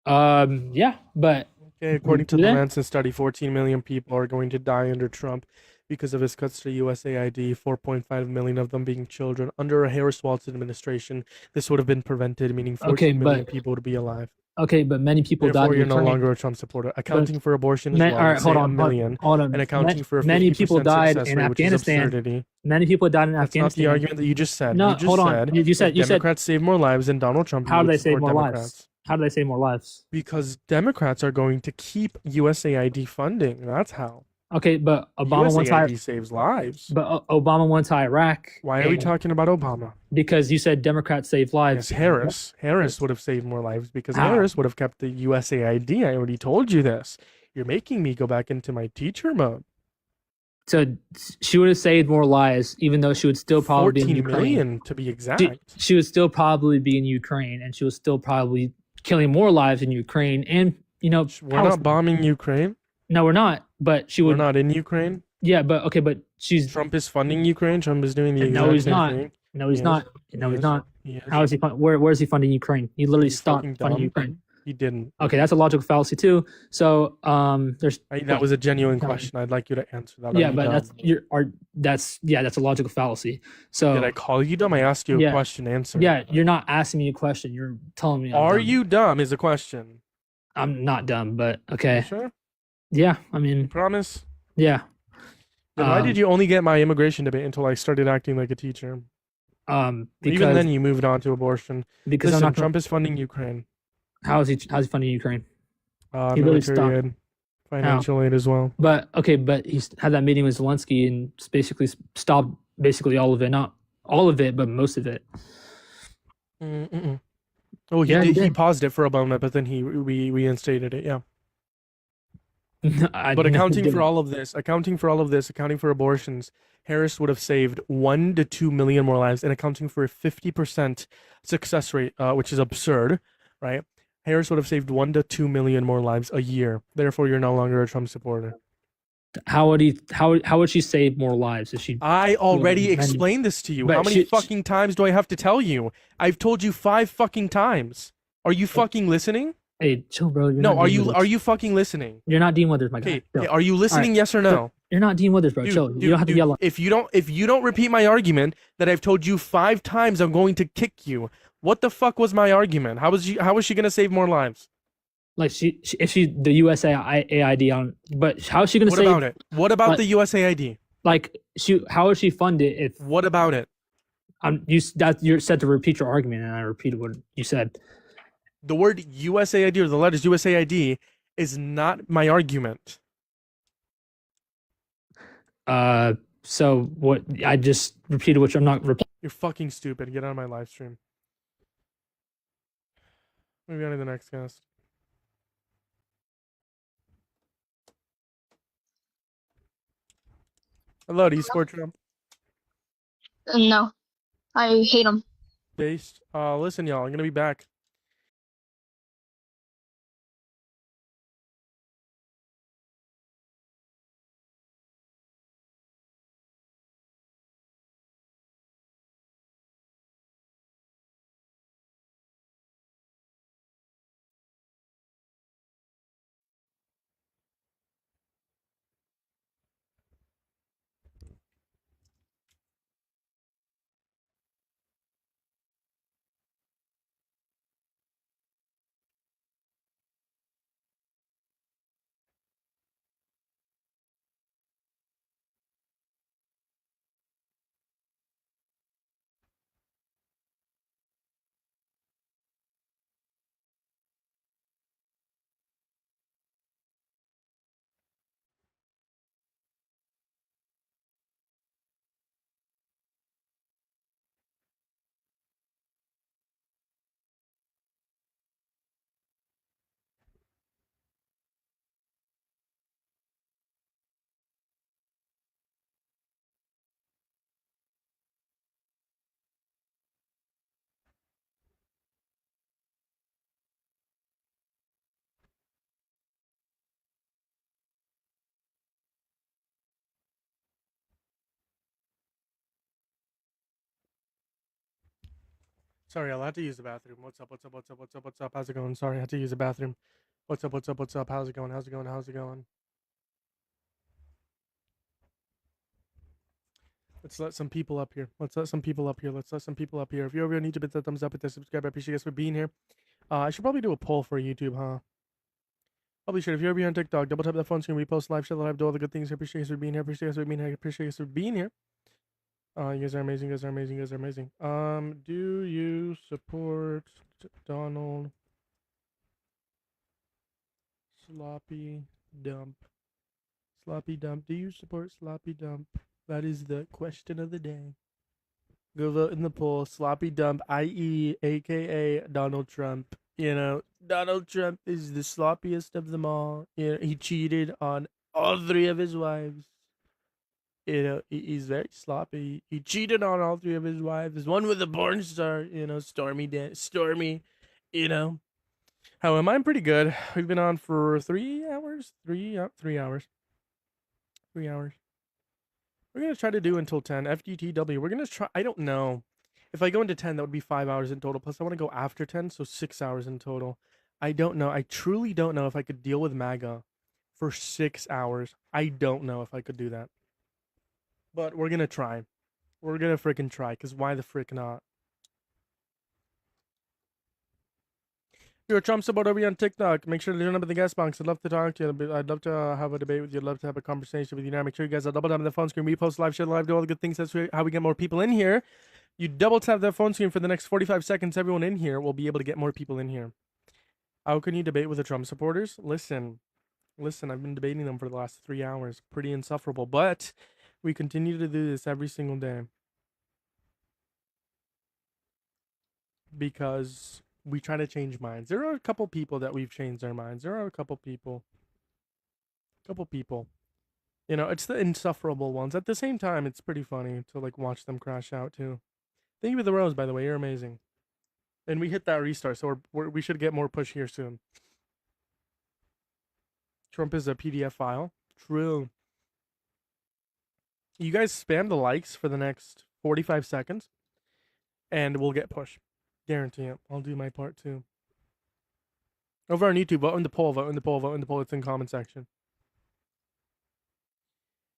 Yeah, but Okay, according to Do the they? Lancet study, 14 million people are going to die under Trump because of his cuts to USAID, 4.5 million of them being children. Under a Harris-Walz administration, this would have been prevented, meaning 14 Okay, million but- people would be alive. okay, but many people Therefore, died. you're no returning- longer a Trump supporter. Accounting for abortion as Ma- well, all right, let's hold say on, a million, hold on. and accounting for a 50% many people died success in rate, which is Afghanistan. absurdity. Many people died in That's not Afghanistan. the argument that you just said. No, you just hold on. said You said if you said Democrats save more lives than Donald Trump. How you do would they save support more Democrats. lives? How do they save more lives? Because Democrats are going to keep USAID funding. That's how. Okay, but Obama wants USAID saves lives. But Obama went to Iraq. Why are we talking about Obama? Because you said Democrats save lives. Yes, Harris. Harris would have saved more lives because How? Harris would have kept the USAID. I already told you this. You're making me go back into my teacher mode. So she would have saved more lives, even though she would still probably be in 14 Ukraine. million to be exact. She would still probably be in Ukraine, and she was still probably killing more lives in Ukraine. And We're Palestine. not bombing Ukraine. No, we're not. But she We're would. not in Ukraine. Yeah, but okay, but she's. Trump is funding Ukraine. Trump is doing the exact No, he's same not. thing. No, he's He not. is. No, He he's is. not. He is. How is he? Where is he funding Ukraine? He literally You stopped fucking funding dumb. Ukraine. He didn't. Okay, that's a logical fallacy too. So there's. That was a genuine question. I'd like you to answer that. Are Yeah, you but dumb? that's a logical fallacy. So Did I call you dumb? I asked you a Yeah. question. Answer. yeah, you're not asking me a question. You're telling me. I'm Are dumb. you dumb? Is a question. I'm not dumb, but You okay. sure? Yeah, I mean, Promise. yeah. Then why Um, did you only get my immigration debate until I started acting like a teacher? Because Even then, you moved on to abortion. because Listen, I'm not. Trump is funding Ukraine. How's he funding Ukraine? He really Military stopped. aid, financial aid as well. But okay, but he's had that meeting with Zelensky and basically stopped basically all of it. Not all of it, but most of it. Mm-mm. Oh, he Yeah, he did. He did. paused it for a moment, but then he reinstated it. Yeah. I But never accounting did for it. all of this, accounting for abortions, Harris would have saved 1 to 2 million more lives, and accounting for a 50% success rate, which is absurd, right? Harris would have saved 1 to 2 million more lives a year. Therefore, you're no longer a Trump supporter. How would she save more lives if she? I already many- explained this to you. But How many she- fucking times do I have to tell you? I've told you 5 fucking times. Are you fucking listening? Hey, chill, bro. You're No, not are Dean you Withers. fucking listening? You're not Dean Withers, my guy. Okay, Chill. are you listening? Yes or no? You're not Dean Withers, bro. Chill. You don't have to yell. At If you don't repeat my argument that I've told you 5 times, I'm going to kick you. What the fuck was my argument? How was she gonna save more lives? Like if she the USAID on, but how is she gonna What save? about it? What about Like- the USAID? Like how would she fund it if What about it? you're said to repeat your argument and I repeated what you said. The word USAID or the letters USAID is not my argument. So what I just repeated, which I'm not. You're fucking stupid. Get out of my live stream. Moving on to the next guest. Hello, do you support Trump? No, I hate him. Based. Listen, y'all, I'm gonna be back. Sorry, I'll have to use the bathroom. What's up? How's it going? Sorry, I had to use the bathroom. What's up? How's it going? How's it going? Let's let some people up here. If you ever need to hit that thumbs up, hit that subscribe. I appreciate you guys for being here. I should probably do a poll for YouTube, huh? Probably should. If you're ever here on TikTok, double tap that phone screen, repost, live, share the live, do all the good things. I appreciate you guys for being here. You guys are amazing. Do you support Donald Sloppy dump. Sloppy dump. Do you support sloppy dump? That is the question of the day. Go vote in the poll. Sloppy dump, i.e., aka Donald Trump. You know, Donald Trump is the sloppiest of them all. You know, he cheated on all three of his wives. You know, he's very sloppy. He cheated on all three of his wives. There's one with a porn star, you know, Stormy, you know. How am I? I'm pretty good. We've been on for 3 hours. 3 hours. 3 hours. We're gonna try to do until 10. FGTW. We're gonna try. I don't know. If I go into 10, that would be 5 hours in total. Plus, I want to go after 10, so 6 hours in total. I don't know. I truly don't know if I could deal with MAGA for 6 hours. I don't know if I could do that. But we're gonna try. We're gonna freaking try, because why the frick not? If you're a Trump supporter over on TikTok, make sure to join up in the guest box. I'd love to talk to you. I'd love to have a debate with you. I'd love to have a conversation with you now. Make sure you guys are double tap on the phone screen. Repost live, share live, do all the good things. That's how we get more people in here. You double tap that phone screen for the next 45 seconds. Everyone in here will be able to get more people in here. How can you debate with the Trump supporters? Listen, I've been debating them for the last 3 hours. Pretty insufferable, but we continue to do this every single day. Because we try to change minds. There are a couple people that we've changed their minds. There are a couple people. You know, it's the insufferable ones. At the same time, it's pretty funny to like watch them crash out too. Thank you for the rose, by the way. You're amazing. And we hit that restart, so we should get more push here soon. Trump is a PDF file. True. You guys spam the likes for the next 45 seconds, and we'll get push. Guarantee it. I'll do my part too. Over on YouTube, vote in the poll, vote in the poll, vote in the poll. It's in comment section.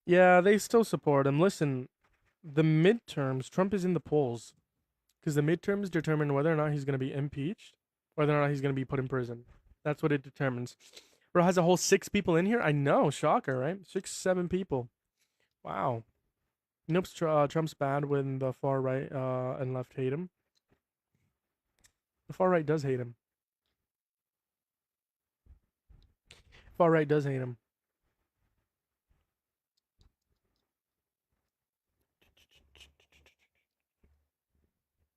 Yeah, they still support him. Listen, the midterms, Trump is in the polls. Because the midterms determine whether or not he's going to be impeached, whether or not he's going to be put in prison. That's what it determines. Bro has a whole 6 people in here? I know, shocker, right? 6, 7 people. Wow. Nope, Trump's bad when the far right and left hate him. The far right does hate him. Far right does hate him.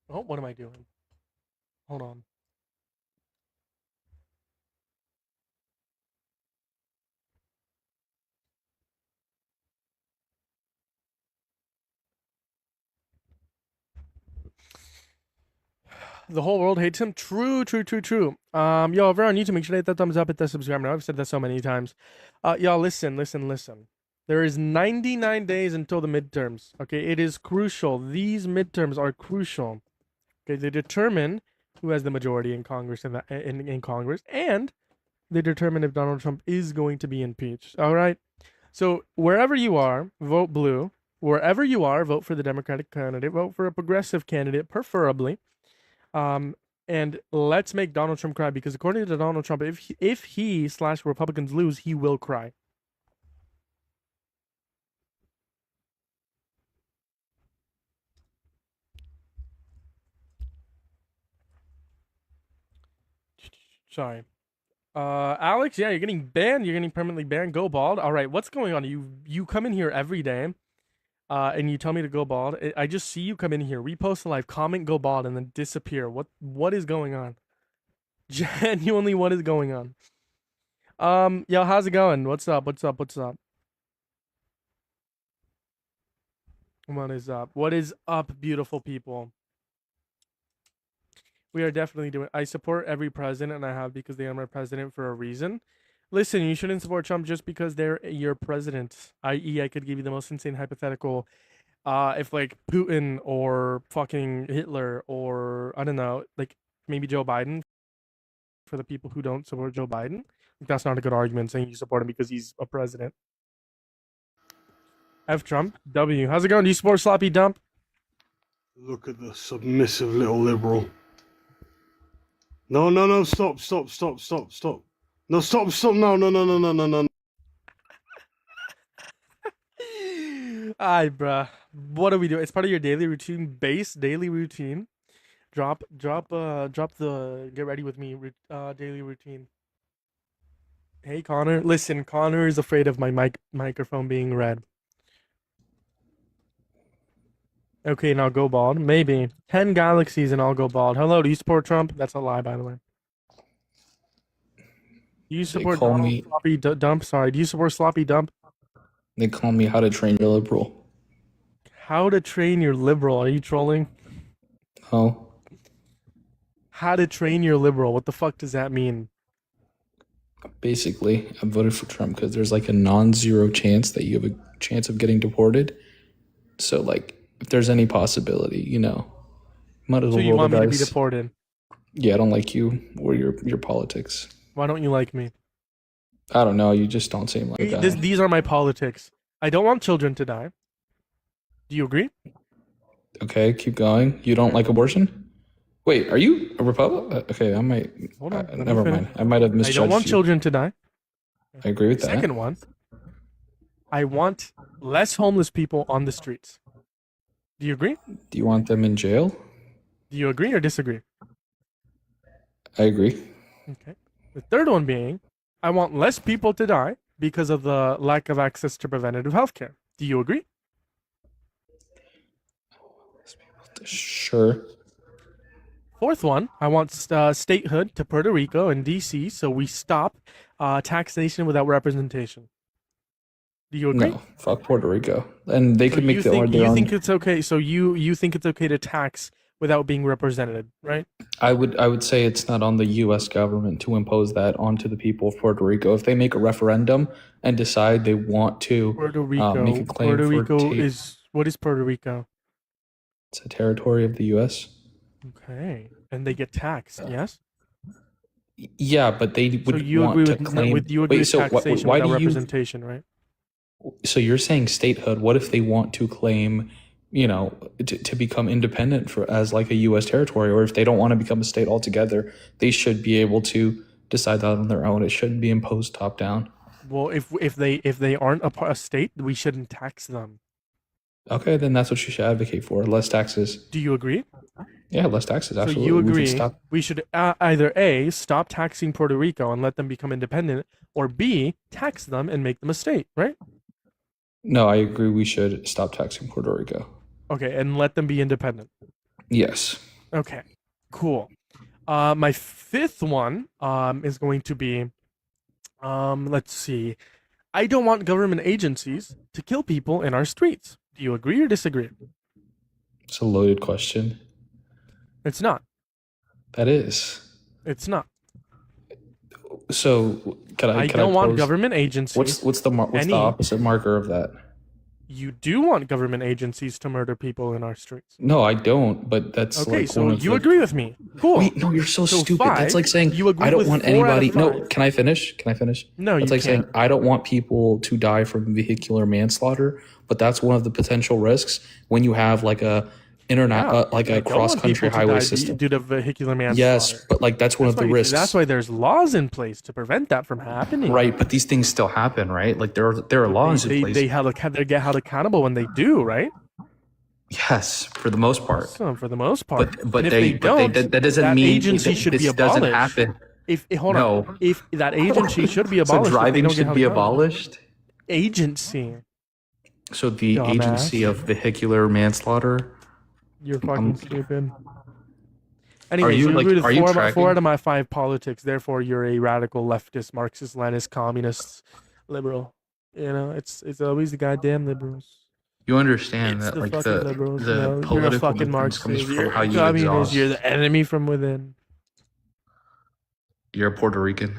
Oh, what am I doing? Hold on. The whole world hates him. True. Yo, if you're on YouTube, make sure to hit that thumbs up, hit that subscribe. Now I've said that so many times. Y'all, listen. There is 99 days until the midterms. Okay, it is crucial. These midterms are crucial. Okay, they determine who has the majority in Congress in Congress, and they determine if Donald Trump is going to be impeached. All right. So wherever you are, vote blue. Wherever you are, vote for the Democratic candidate. Vote for a progressive candidate, preferably. And let's make Donald Trump cry, because according to Donald Trump, if he / Republicans lose, he will cry. Sorry. Alex, yeah, you're getting banned. You're getting permanently banned. Go bald. All right, what's going on? You come in here every day, and you tell me to go bald. I just see you come in here, repost a live, comment, go bald, and then disappear. What is going on? Genuinely, what is going on? Yo, how's it going? What's up? What is up? What is up, beautiful people? We are definitely doing. I support every president, and I have, because they are my president for a reason. Listen, you shouldn't support Trump just because they're your president. I.e., I could give you the most insane hypothetical. If like Putin or fucking Hitler or I don't know, like maybe Joe Biden. For the people who don't support Joe Biden, that's not a good argument saying you support him because he's a president. F Trump. W. How's it going? Do you support sloppy dump? Look at the submissive little liberal. No, stop. No, stop, no. Alright, bruh. What do we do? It's part of your daily routine, daily routine. Drop the get ready with me daily routine. Hey Connor, listen. Connor is afraid of my microphone being red. Okay, now go bald. Maybe 10 galaxies and I'll go bald. Hello, do you support Trump? That's a lie, by the way. Do you support call Donald me- Sloppy Dump? Sorry, do you support Sloppy Dump? They call me How to Train Your Liberal. How to train your liberal? Are you trolling? Oh, How to train your liberal? What the fuck does that mean? basically, I voted for Trump because there's like a non-zero chance that you have a chance of getting deported. So, like, if there's any possibility, might as well So you roll want the me to be dice. deported? Yeah, I don't like you or your politics. Why don't you like me? I don't know. You just don't seem like a guy. These are my politics. I don't want children to die. Do you agree? Okay, keep going. You don't like abortion? Wait, are you a Republican? Okay, I might. Hold on, let me never finish. mind. I might have I misjudged don't want you. children to die. I agree with that. Second one, I want less homeless people on the streets. Do you agree? Do you want them in jail? Do you agree or disagree? I agree. Okay. The third one being, I want less people to die because of the lack of access to preventative health care. Do you agree? Sure. Fourth one, I want statehood to Puerto Rico and DC so we stop taxation without representation. Do you agree? No, fuck Puerto Rico. And they So could make you their think, own. you think it's okay? So you think it's okay to tax without being represented, right? I would say it's not on the U.S. government to impose that onto the people of Puerto Rico. If they make a referendum and decide they want to Puerto Rico. make a claim Puerto for Rico is what is Puerto Rico? it's a territory of the U.S. Okay, and they get taxed. Yes. Yeah, but they would So you want agree to with claim. you agree Wait, with so taxation why without do you? representation, right? So you're saying statehood? What if they want to claim, to become independent as like a U.S. territory, or if they don't want to become a state altogether, they should be able to decide that on their own. It shouldn't be imposed top down. Well, if they aren't a state, we shouldn't tax them. Okay, then that's what you should advocate for: less taxes. Do you agree? Yeah, less taxes. So Absolutely. you We can agree stop. we should either A, stop taxing Puerto Rico and let them become independent, or B, tax them and make them a state, right? No, I agree. We should stop taxing Puerto Rico. Okay, and let them be independent. Yes. Okay, cool. My fifth one is going to be, let's see. I don't want government agencies to kill people in our streets. Do you agree or disagree? It's a loaded question. It's not. That is. It's not. So, I don't want government agencies. What's the opposite marker of that? You do want government agencies to murder people in our streets. No, I don't. But that's Okay, like so one of you the- agree with me. Cool. Wait, no, you're so stupid. five, That's like saying you agree I don't with want 4 out of anybody. No, 5. can I finish? Can I finish? No, That's you like can't. saying I don't want people to die from vehicular manslaughter, but that's one of the potential risks when you have like a Yeah, like I a don't want cross-country people to highway die system. due to vehicular manslaughter. Yes, but like that's one of the risks. That's why there's laws in place to prevent that from happening. Right, but these things still happen, right? Like there are laws in place. They get held accountable when they do, right? Yes, for the most part. So for the most part. But and if they don't, that doesn't that mean agency should be this doesn't abolished. happen. Hold No. on. If that agency should be So abolished, if they driving don't get should held be accountable. abolished. Agency. So the Dumbass. agency of vehicular manslaughter. You're fucking stupid. Anyways, you, you like, agree with are you 4 tracking? out of my 5 politics. Therefore, you're a radical leftist, Marxist, Leninist, communist, liberal. It's always the goddamn liberals. You understand It's that the like fucking the liberals. the You're a political fucking difference Marxist. comes You're from how a you communist. exhaust. You're the enemy from within. You're a Puerto Rican,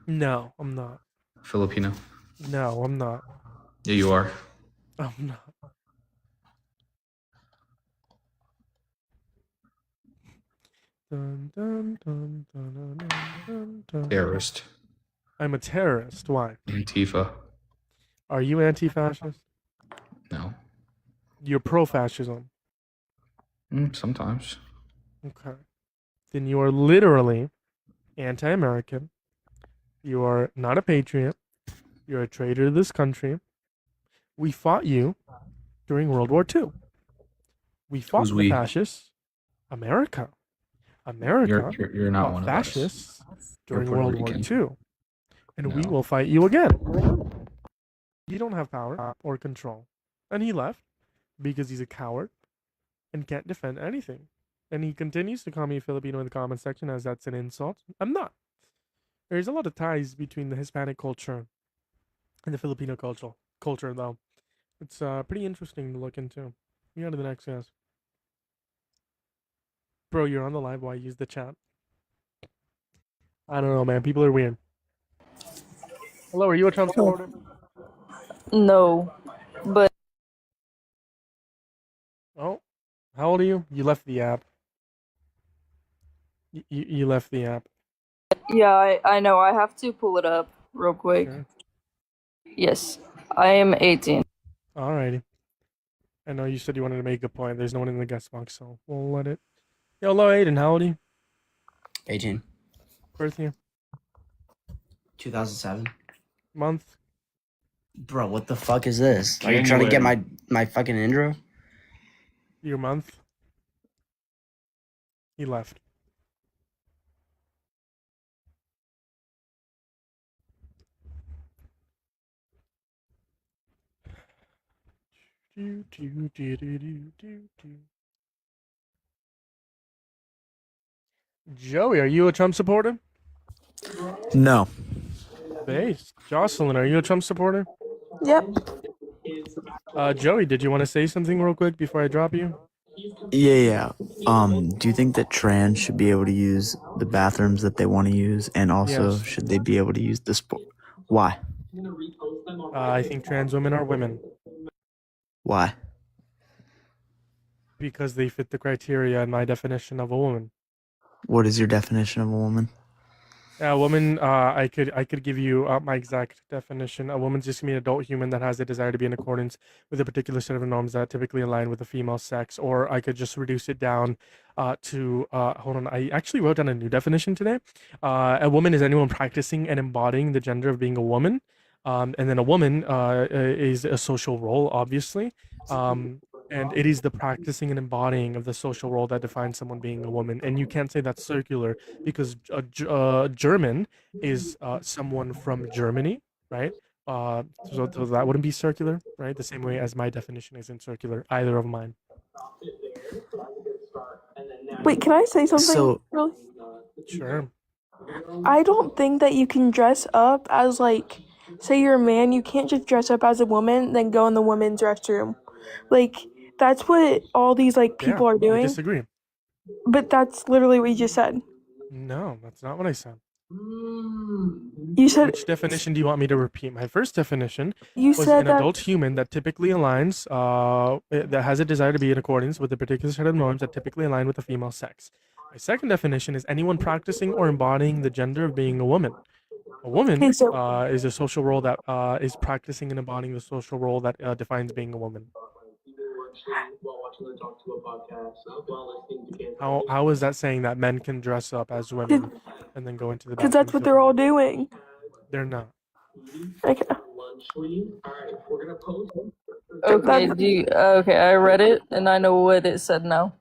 No, I'm not. Filipino. No, I'm not. Yeah, you are. I'm not. Dun, dun, dun, dun, dun, dun, dun. Terrorist. I'm a terrorist. Why? Antifa. Are you anti-fascist? No. You're pro-fascism. Sometimes. Okay. Then you are literally anti-American. You are not a patriot. You're a traitor to this country. We fought you during World War II. We fought Who's the we? fascists. America. America You're not fought one of us. fascists You're during Puerto World War Rican. II. and we No. will fight you again. You don't have power or control. And he left because he's a coward and can't defend anything. And he continues to call me Filipino in the comment section as that's an insult. I'm not. There's a lot of ties between the Hispanic culture and the Filipino culture though. It's pretty interesting to look into. You go to the next guys. Bro, you're on the live. Why use the chat? I don't know, man. People are weird. Hello, are you a Trump supporter? No, but Oh, how old are you? You left the app. You left the app. yeah, I know. I have to pull it up real quick. Sure. Yes, I am 18. Alrighty. I know you said you wanted to make a point. There's no one in the guest box, so we'll let it. Yo, hello, Aiden. How old are you? 18. Birth year? 2007. Month? Bro, what the fuck is this? Are you trying to get my fucking intro? Your month? He left. Joey, are you a Trump supporter? No. Base. Jocelyn, are you a Trump supporter? Yep. Joey, did you want to say something real quick before I drop you? Yeah. Do you think that trans should be able to use the bathrooms that they want to use, and also Yes. should they be able to use the sport? Why? I think trans women are women Why? because they fit the criteria and my definition of a woman. What is your definition of a woman? A woman, I could give you my exact definition. A woman's just gonna be an adult human that has a desire to be in accordance with a particular set of norms that typically align with the female sex. Or I could just reduce it down to hold on. I actually wrote down a new definition today. A woman is anyone practicing and embodying the gender of being a woman. And then a woman is a social role, obviously. And it is the practicing and embodying of the social role that defines someone being a woman. And you can't say that's circular because German is someone from Germany, right? So that wouldn't be circular, right? The same way as my definition isn't circular, either of mine. Wait, can I say something? So- really? Sure. I don't think that you can dress up as, like, say you're a man, you can't just dress up as a woman, then go in the women's restroom. Like, that's what all these, like, people Yeah, are I doing. disagree. But that's literally what you just said. No, that's not what I said. You said Which definition do you want me to repeat? My first definition you was said an that adult human that typically aligns, that has a desire to be in accordance with a particular set of norms that typically align with the female sex. My second definition is anyone practicing or embodying the gender of being a woman. A woman Okay, so is a social role that is practicing and embodying the social role that defines being a woman. How is that saying that men can dress up as women and then go into the because bathroom? that's what they're all doing. They're not. Okay. Okay, okay, I read it and I know what it said now.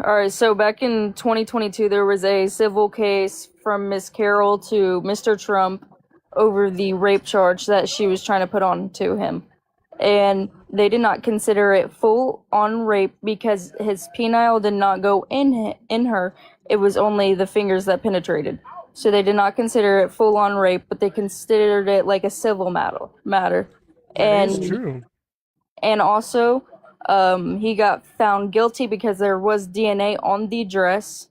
Alright, so back in 2022, there was a civil case from Miss Carroll to Mr. Trump over the rape charge that she was trying to put on to him. And they did not consider it full on rape because his penile did not go in her. It was only the fingers that penetrated. So they did not consider it full on rape, but they considered it like a civil matter. That is true. And also, he got found guilty because there was DNA on the dress.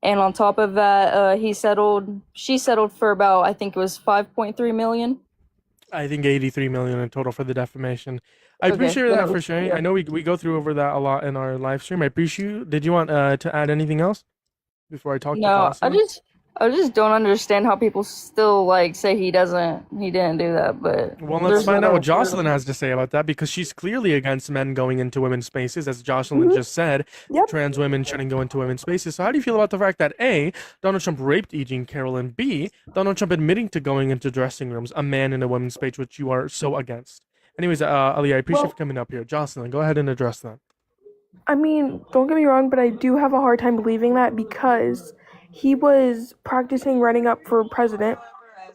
And on top of that, she settled for about, I think it was 5.3 million. I think 83 million in total for the defamation. I Okay, appreciate that for was- sharing. yeah. I know we go through over that a lot in our live stream. I appreciate. Did you want to add anything else before I talk to No, Jocelyn? I just don't understand how people still like say he didn't do that, but Well, let's there's find out no- what Jocelyn has to say about that because she's clearly against men going into women's spaces, as Jocelyn Mm-hmm. just said. Yep. Trans women shouldn't go into women's spaces. So, how do you feel about the fact that A, Donald Trump raped E. Jean Carroll, and B, Donald Trump admitting to going into dressing rooms, a man in a women's space, which you are so against? Anyways, Ali, I appreciate you coming up here. Jocelyn, go ahead and address that. I mean, don't get me wrong, but I do have a hard time believing that because he was practicing running up for president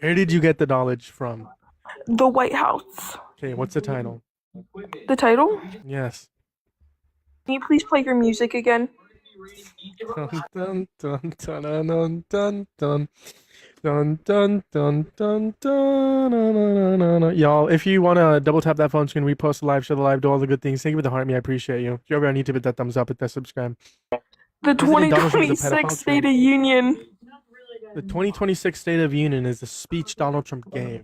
Where did you get the knowledge from? The White House. Okay, what's the title? The title? Yes. Can you please play your music again? Dun dun dun dun dun dun dun. Dun dun dun dun dun, dun, dun, dun, dun. Y'all, if you want to double tap that phone screen, repost the live, share the live, do all the good things. Thank you for the heart me. I appreciate you. If you're ever on YouTube, hit that thumbs up, hit that subscribe. The President Donald Trump is a 2026 pedophile State trend. of Union. The 2026 State of Union is the speech Donald Trump gave.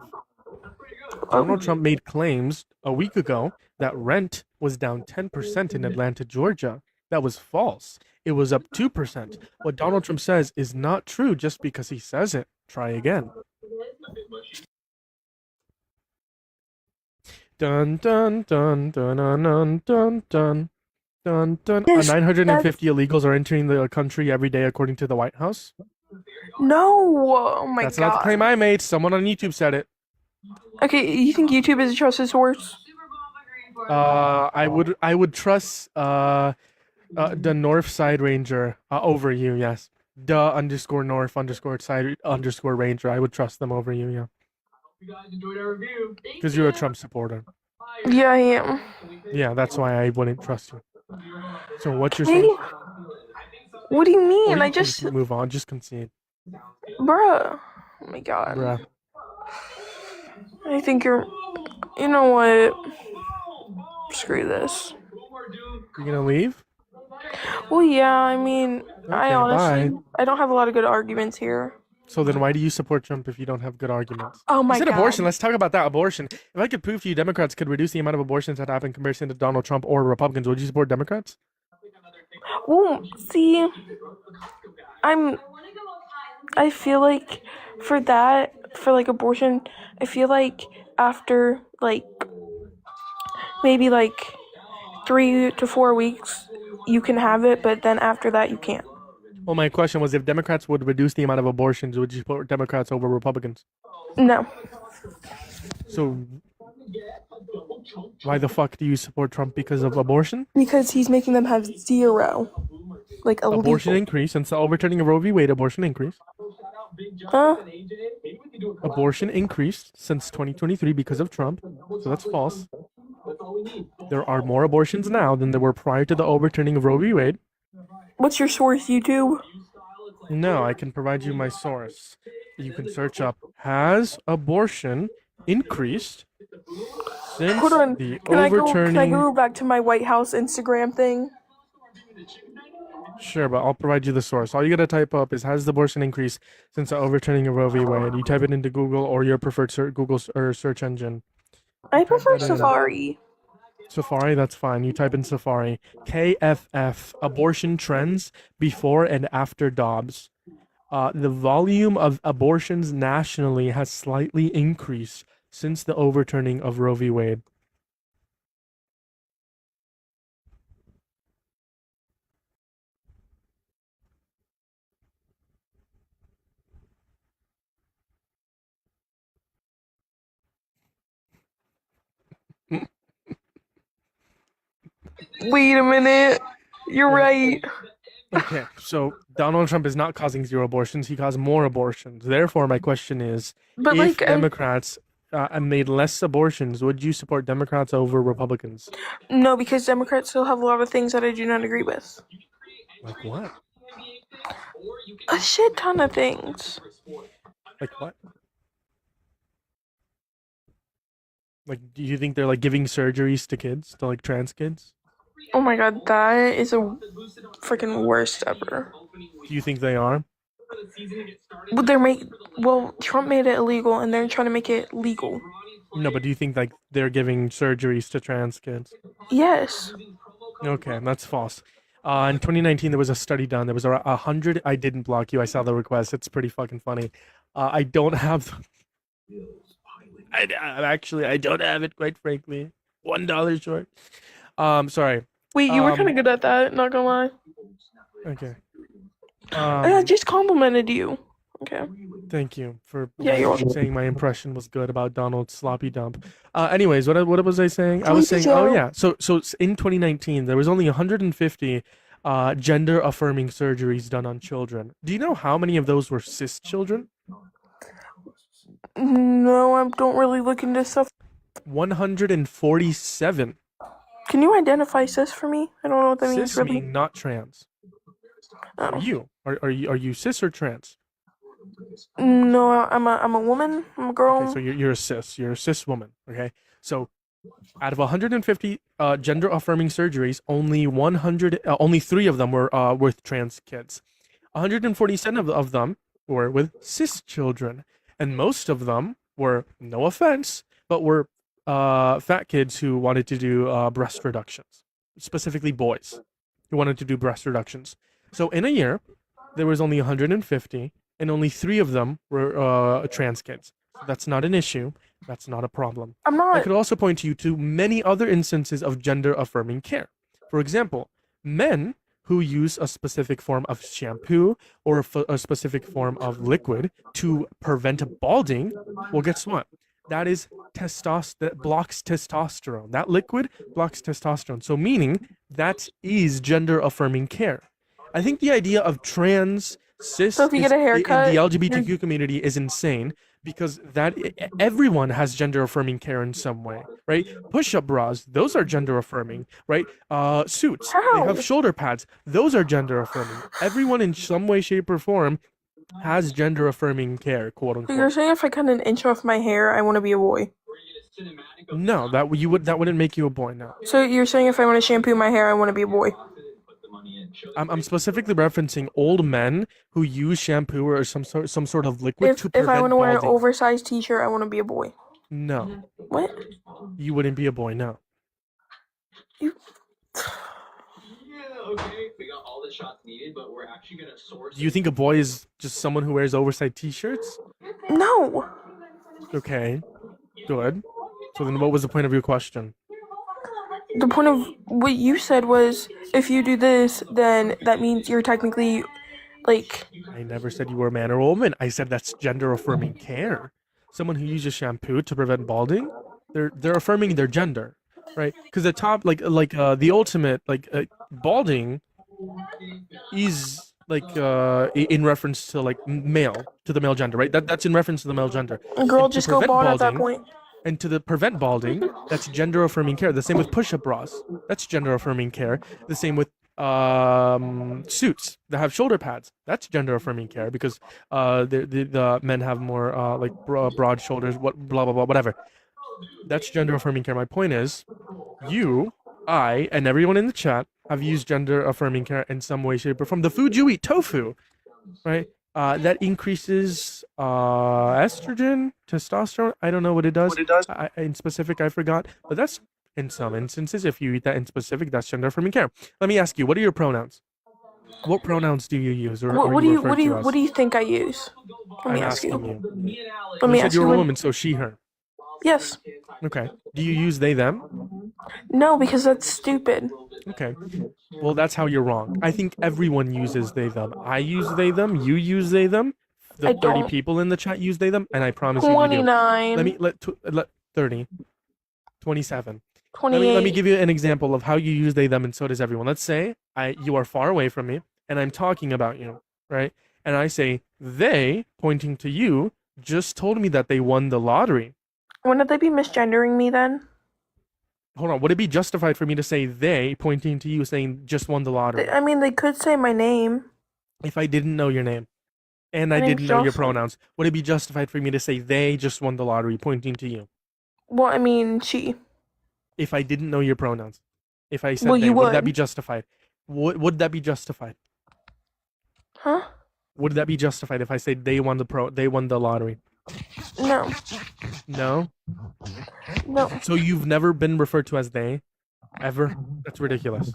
Donald Trump made claims a week ago that rent was down 10% in Atlanta, Georgia. That was false. It was up 2%. What Donald Trump says is not true just because he says it. Try again. Dun dun dun dun dun dun dun dun dun dun. Yes, 950 illegals are entering the country every day, according to the White House. No! Oh my That's god. not the claim I made. Someone on YouTube said it. Okay, you think YouTube is a trusted source? I would trust the North Side Ranger over you. Yes, _North_Side_Ranger. I would trust them over you. Yeah. Because you're a Trump supporter. Yeah, I am. Yeah, that's why I wouldn't trust you. So what's your Hey, source? what do you mean? Or I you can just, move on. Just concede. bruh. Oh my god. Bruh. I think you're. You know what? Screw this. You gonna leave? Well, yeah. I mean, I Okay, honestly, bye. I don't have a lot of good arguments here. So then why do you support Trump if you don't have good arguments? Oh my You said god. abortion. Let's talk about that. Abortion. If I could prove to you Democrats could reduce the amount of abortions that happen in comparison to Donald Trump or Republicans, would you support Democrats? Well, see, I feel like for that, for like abortion, I feel like after like maybe like 3 to 4 weeks, you can have it, but then after that, you can't. Well, my question was if Democrats would reduce the amount of abortions, would you support Democrats over Republicans? No, So why the fuck do you support Trump because of abortion? because he's making them have 0, like illegal. Abortion increase since the overturning of Roe v. Wade. Abortion increase. Huh? Abortion increased since 2023 because of Trump. So that's false. There are more abortions now than there were prior to the overturning of Roe v. Wade. What's your source, YouTube? No, I can provide you my source. You can search up, has abortion increased since Hold on. the Can I overturning... go back to my White House Instagram thing? Sure, but I'll provide you the source. All you gotta type up is, has the abortion increased since the overturning of Roe v. Wade? You type it into Google or your preferred Google or search engine. I prefer That in. Safari. Safari, that's fine. You type in Safari. KFF, abortion trends before and after Dobbs. The volume of abortions nationally has slightly increased since the overturning of Roe v. Wade. Wait a minute. You're right. Okay, so Donald Trump is not causing 0 abortions. He caused more abortions. Therefore, my question is, But if like, Democrats made less abortions, would you support Democrats over Republicans? no, because Democrats still have a lot of things that I do not agree with. Like what? A shit ton of things. Like what? Like, do you think they're like giving surgeries to kids, to like trans kids? Oh my god, that is a freaking worst ever. Do you think they are? Well, Trump made it illegal, and they're trying to make it legal. No, but do you think like they're giving surgeries to trans kids? Yes. Okay, that's false. In 2019, there was a study done. There was 100. I didn't block you. I saw the request. It's pretty fucking funny. I don't have. I don't have it. Quite frankly, $1 short. Sorry. Wait, you were kind of good at that. Not gonna lie. Okay. I just complimented you. Okay. Thank you for Yeah, you're welcome. saying my impression was good about Donald's sloppy dump. Anyways, what was I saying? I was saying, oh yeah. So in 2019, there was only 150 gender affirming surgeries done on children. Do you know how many of those were cis children? No, I don't really look into stuff. 147. Can you identify cis for me? I don't know what that means Cis really. meaning not trans. So Oh. you are you cis or trans? No, I'm a woman. I'm a girl. Okay, so you're a cis. You're a cis woman. Okay, so out of 150 gender affirming surgeries, only 3 of them were with trans kids. 147 of them were with cis children, and most of them were, no offense, but were fat kids who wanted to do breast reductions, specifically boys who wanted to do breast reductions. So in a year, there was only 150, and only 3 of them were trans kids. So that's not an issue. That's not a problem. I'm not. I could also point you to many other instances of gender affirming care. For example, men who use a specific form of shampoo or a specific form of liquid to prevent balding, well, guess what? That is that blocks testosterone. That liquid blocks testosterone. So meaning that is gender affirming care. I think the idea of trans, cis So if you get a haircut, in the LGBTQ community is insane, because everyone has gender affirming care in some way, right? Push-up bras, those are gender affirming, right? Suits, they have shoulder pads, those are gender affirming. Everyone in some way, shape, or form has gender affirming care, quote So unquote. you're saying if I cut an inch off my hair, I want to be a boy? No, that wouldn't make you a boy. No. So you're saying if I want to shampoo my hair, I want to be a boy? I'm specifically referencing old men who use shampoo or some sort of liquid to prevent If I want to wear an balding. oversized t-shirt, I want to be a boy. No. What? You wouldn't be a boy, no. You. Okay, we got all the shots needed, but we're actually gonna source. Do you think a boy is just someone who wears oversized t-shirts? No. Okay, good. So then what was the point of your question? The point of what you said was, if you do this, then that means you're technically, like... I never said you were a man or a woman. I said that's gender affirming care. Someone who uses shampoo to prevent balding, they're affirming their gender, right? Because the top, the ultimate, balding is in reference to the male gender, right? That's in reference to the male gender. A girl And to just go prevent bald at that balding- point. And to prevent balding, that's gender affirming care. The same with push-up bras. That's gender affirming care. The same with suits that have shoulder pads. That's gender affirming care, because the men have more broad shoulders. Blah blah blah, whatever. That's gender affirming care. My point is, you, I, and everyone in the chat have used gender affirming care in some way, shape, or form. The food you eat, tofu, right? That increases estrogen, testosterone. I don't know what it does. In specific, I forgot. But that's, in some instances, if you eat that in specific, that's gender affirming care. Let me ask you, what are your pronouns? What pronouns do you use, or What are do you you referred what do you to as? what do you think I use? Let me I'm ask asking you. you. Let me You said ask you're you. a woman, so she, her. Yes. Okay. Do you use they, them? No, because that's stupid. Okay. Well, that's how you're wrong. I think everyone uses they, them. I use they, them. You use they, them. The I 30 don't. people in the chat use they, them, and I promise you, you do. 29. Let 30. 27. 28. Let me give you an example of how you use they, them, and so does everyone. Let's say you are far away from me, and I'm talking about you, right? And I say, they, pointing to you, just told me that they won the lottery. Wouldn't they be misgendering me then? Hold on, would it be justified for me to say they, pointing to you, saying just won the lottery? I mean, they could say my name. If I didn't know your name, and My I name's didn't know your Jocelyn. pronouns, would it be justified for me to say they just won the lottery, pointing to you? Well, I mean, she. If I didn't know your pronouns, if I said Well, they, you would that would. be justified? Would that be justified? Huh? Would that be justified if I say they won the lottery? No. No? No. So you've never been referred to as they? Ever? That's ridiculous.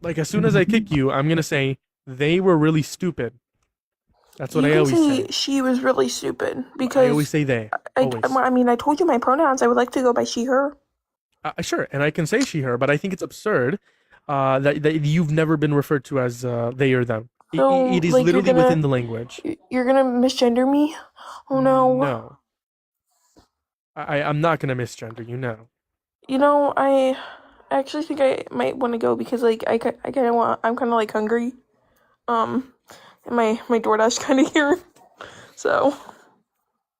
Like, as soon as I kick you, I'm gonna say, they were really stupid. That's what You I can always say say. she was really stupid because I always say they. Always. I mean, I told you my pronouns. I would like to go by she, her. Sure, and I can say she, her, but I think it's absurd that you've never been referred to as they or them. So, It is like, literally within the language. You're gonna misgender me? Oh no. No. I'm not gonna misgender you, no. You know, I actually think I might want to go because, like, I'm kind of like hungry. and my DoorDash kind of here. So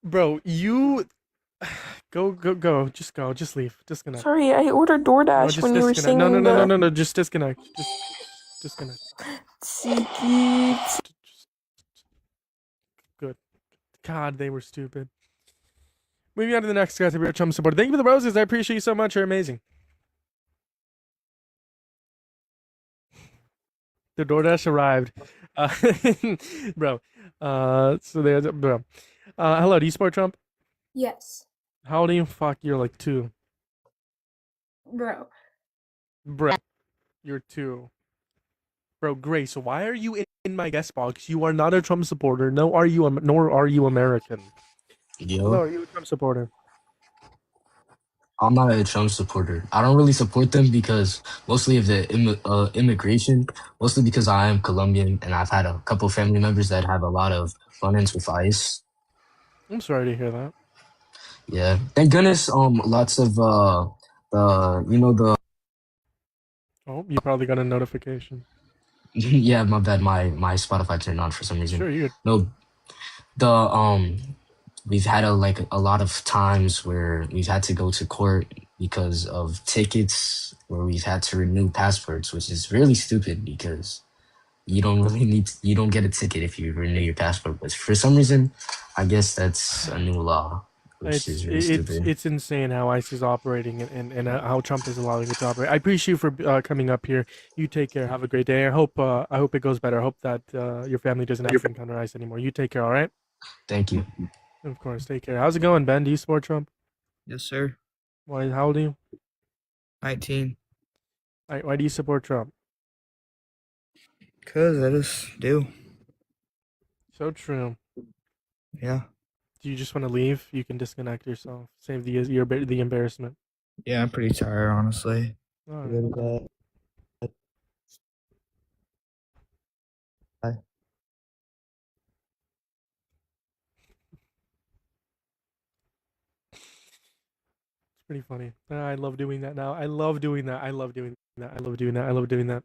Bro, you go. Just go. Just leave. Disconnect. sorry, I ordered No, DoorDash just when you were disconnect. No, singing no. Just disconnect. Just disconnect. Secret. Good. God, they were stupid. Moving on to the next guy to be our Trump supporter. Thank you for the roses. I appreciate you so much. You're amazing. The DoorDash arrived. Bro. So there's bro. Hello, do you support Trump? Yes, How old are you? Fuck, you're like 2. bro. Bro, you're 2. Bro, Grace, why are you in my guest box? You are not a Trump supporter. Nor are you American. Hello, Yo, are you a Trump supporter? I'm not a Trump supporter. I don't really support them because mostly of the immigration, mostly because I am Colombian and I've had a couple family members that have a lot of run-ins with ICE. I'm sorry to hear that. Yeah, thank goodness. Lots of the Oh, you probably got a notification. yeah, my bad. My Spotify turned on for some reason. Sure, you. No, we've had a lot of times where we've had to go to court because of tickets, where we've had to renew passports, which is really stupid because you don't get a ticket if you renew your passport. But for some reason, I guess that's a new law, which is really stupid. It's insane how ICE is operating and how Trump is allowing it to operate. I appreciate you for coming up here. You take care. Have a great day. I hope it goes better. I hope that your family doesn't have to encounter ICE anymore. You take care. All right. Thank you. Of course. Take care. How's it going, Ben? Do you support Trump? Yes, sir. Why? How old are you? 19. Why do you support Trump? Cause I just do. So true. Yeah. Do you just want to leave? You can disconnect yourself. Save the embarrassment. Yeah, I'm pretty tired, honestly. All right. Go to bed. Bye. It's pretty funny. I love doing that now. I love doing that. I love doing that. I love doing that. I love doing that.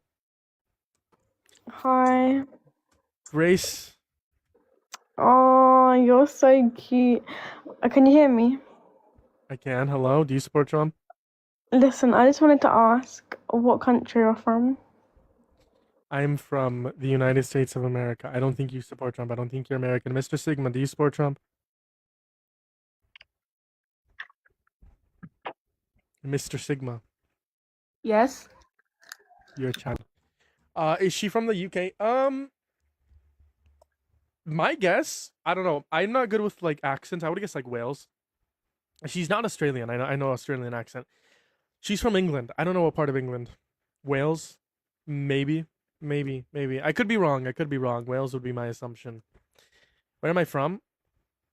Hi. Grace. Oh, you're so cute. Can you hear me? I can. Hello. Do you support Trump? Listen, I just wanted to ask what country you're from. I'm from the United States of America. I don't think you support Trump. I don't think you're American. Mr. Sigma, do you support Trump? Mr. Sigma, Yes. you're a child. Is she from the UK? My guess, I don't know. I'm not good with like accents. I would guess like Wales. She's not Australian. I know Australian accent. She's from England. I don't know what part of England. Wales, maybe. I could be wrong. Wales would be my assumption. Where am I from?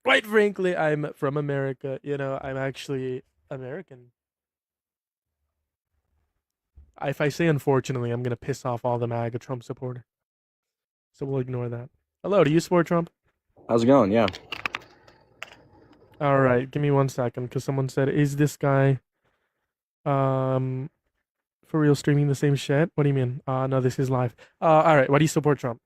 Quite frankly, I'm from America. You know, I'm actually American. If I say unfortunately, I'm gonna piss off all the MAGA Trump supporters. So we'll ignore that. Hello, do you support Trump? How's it going? Yeah. All right, give me 1 second, because someone said, "Is this guy, for real streaming the same shit?" What do you mean? No, this is live. All right, why do you support Trump?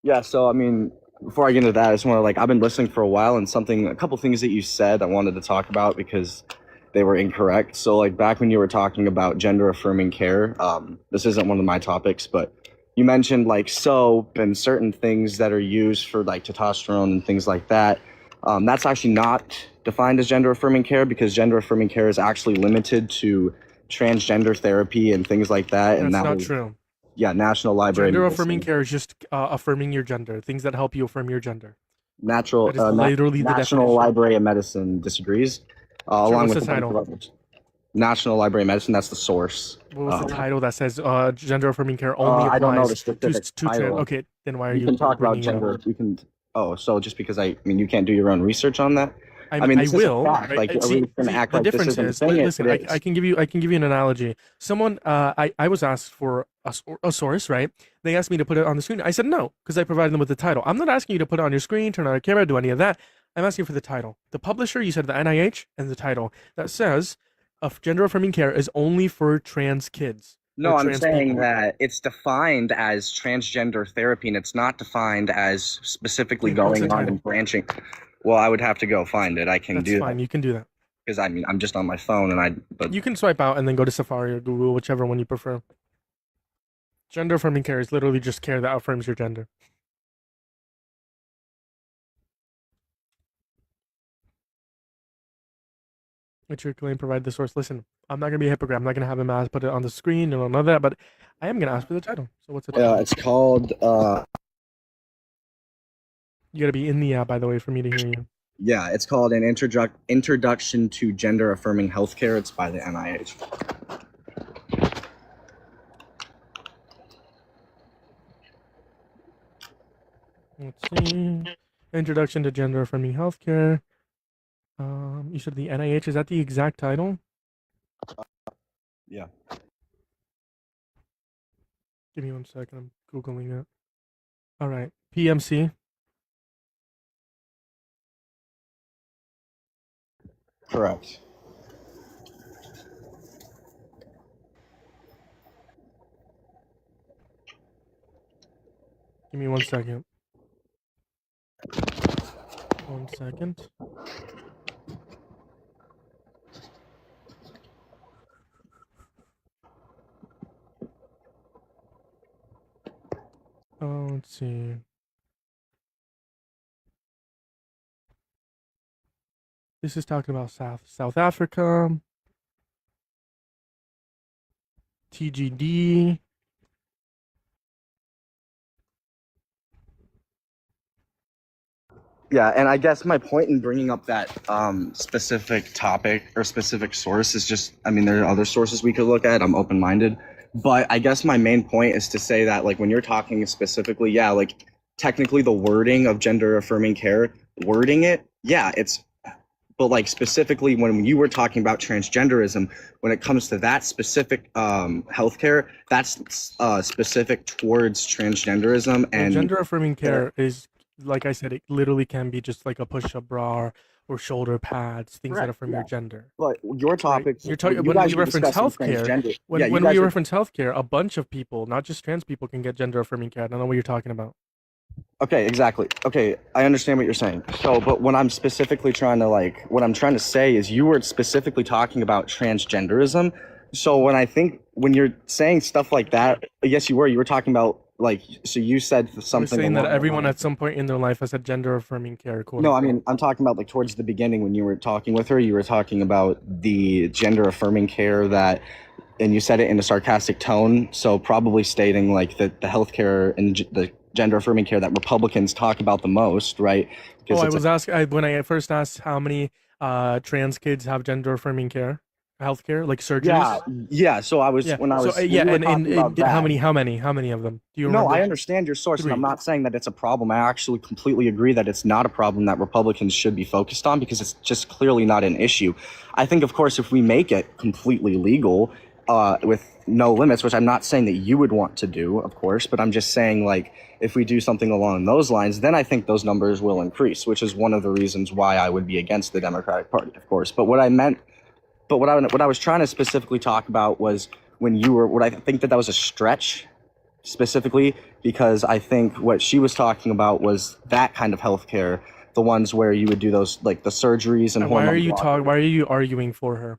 Yeah, so I mean, before I get into that, I just want to I've been listening for a while, and a couple things that you said I wanted to talk about because they were incorrect. So back when you were talking about gender affirming care, this isn't one of my topics, but you mentioned soap and certain things that are used for testosterone and things like that. That's actually not defined as gender affirming care because gender affirming care is actually limited to transgender therapy and things like that. And That's that not was, true. Yeah, National Library. Gender affirming care is just affirming your gender. Things that help you affirm your gender. Natural, That is literally the National definition. Library of Medicine disagrees, along what's with the a bunch of title? others. National Library of Medicine, that's the source. What was the title that says gender affirming care only applies I don't know the to specific title. Okay, then why are We you can talk about bringing it up? gender. We can. Oh, so just because you can't do your own research on that? I mean, I this is a will. fact. Right? Are we gonna act The like this difference isn't is, saying it? listen, It is. I can give you an analogy. Someone, I was asked for a source, right? They asked me to put it on the screen. I said no because I provided them with the title. I'm not asking you to put it on your screen, turn on your camera, do any of that. I'm asking for the title. The publisher, you said the NIH, and the title that says, gender affirming care is only for trans kids. No, or I'm trans saying people. that it's defined as transgender therapy, and it's not defined as specifically Okay, what's the going on title? and branching. Well, I would have to go find it. I can That's do fine. that You can do that. because I mean I'm just on my phone, and but You can swipe out and then go to Safari or Google, whichever one you prefer. Gender affirming care is literally just care that affirms your gender. Which your claim provide the source. Listen, I'm not gonna be a hypocrite. I'm not gonna have him put it on the screen and none of that, but I am gonna ask for the title. So what's the title? it's called You gotta be in the app, by the way, for me to hear you. yeah, it's called an introduction to gender affirming healthcare. It's by the NIH. Let's see. Introduction to gender affirming healthcare. You said the NIH. Is that the exact title? Yeah. Give me 1 second. I'm googling it. All right. PMC. Correct. Give me 1 second. 1 second. Oh, let's see. This is talking about South Africa. TGD. Yeah, and I guess my point in bringing up that specific topic or specific source is just, I mean, there are other sources we could look at. I'm open-minded. But I guess my main point is to say that, like, when you're talking specifically, yeah, like, technically the wording of gender-affirming care, wording it, yeah, it's, but, like, specifically when you were talking about transgenderism, when it comes to that specific healthcare, that's specific towards transgenderism. Well, And gender affirming care is, like I said, it literally can be just like a push-up bra or shoulder pads, things that Correct, affirm your gender. But your topics, You're talking you when guys you were reference discussing healthcare. transgender. When Yeah, you when guys we were- reference healthcare, a bunch of people, not just trans people, can get gender affirming care. I don't know what you're talking about. Okay, exactly. Okay, I understand what you're saying. So, but when I'm specifically trying to what I'm trying to say is you were specifically talking about transgenderism. So when you're saying stuff like that, yes, you were talking about so you said I was something saying that along the everyone lines- at some point in their life has had gender affirming care. Quote No, I unquote. mean, I'm talking about towards the beginning when you were talking with her, you were talking about the gender affirming care that, and you said it in a sarcastic tone. So probably stating that the healthcare and the gender affirming care that Republicans talk about the most, right? Oh, I it's was asking when I first asked how many trans kids have gender affirming care, healthcare, like surgeries. Yeah. So I was Yeah. when I was so when yeah, we were and talking about how that. many of them do you No, remember? I understand your source, and I'm 3. not saying that it's a problem. I actually completely agree that it's not a problem that Republicans should be focused on because it's just clearly not an issue. I think, of course, if we make it completely legal with no limits, which I'm not saying that you would want to do, of course, but I'm just saying if we do something along those lines, then I think those numbers will increase, which is one of the reasons why I would be against the Democratic Party, of course. But what I was trying to specifically talk about was what I think that was a stretch specifically, because I think what she was talking about was that kind of healthcare, the ones where you would do those the surgeries and Why are hormone you blockers. Why are you arguing for her?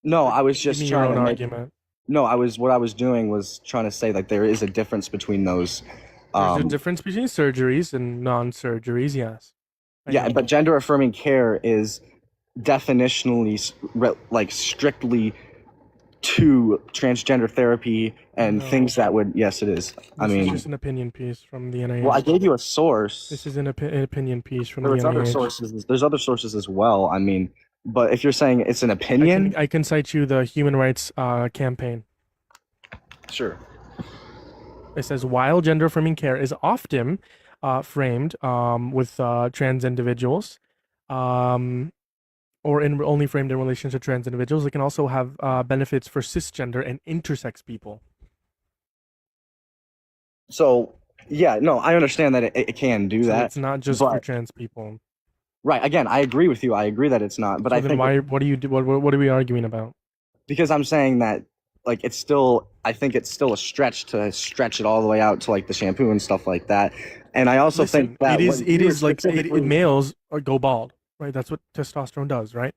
No, I was Give just me your trying own to make, argument. No, what I was doing was trying to say there is a difference between those. There's a difference between surgeries and non-surgeries. Yes. Yeah, but gender affirming care is definitionally strictly to transgender therapy and things that would. Yes, it is. I This mean, is just an opinion piece from the NIH. well, I gave you a source. This is an opinion piece from There the was NIH. other sources. There's other sources as well. I mean, but if you're saying it's an opinion, I can cite you the Human Rights Campaign. Sure. It says while gender affirming care is often framed with trans individuals, or only framed in relation to trans individuals, it can also have benefits for cisgender and intersex people. So yeah, no, I understand that it can do So that. it's not just for trans people. Right. Again, I agree with you. I agree that it's not. But So I then think why? What do you do? What are we arguing about? because I'm saying that like it's still, I think it's still a stretch to stretch it all the way out to like the shampoo and stuff like that. And I also Listen, think that it is like males go bald, right? That's what testosterone does, right?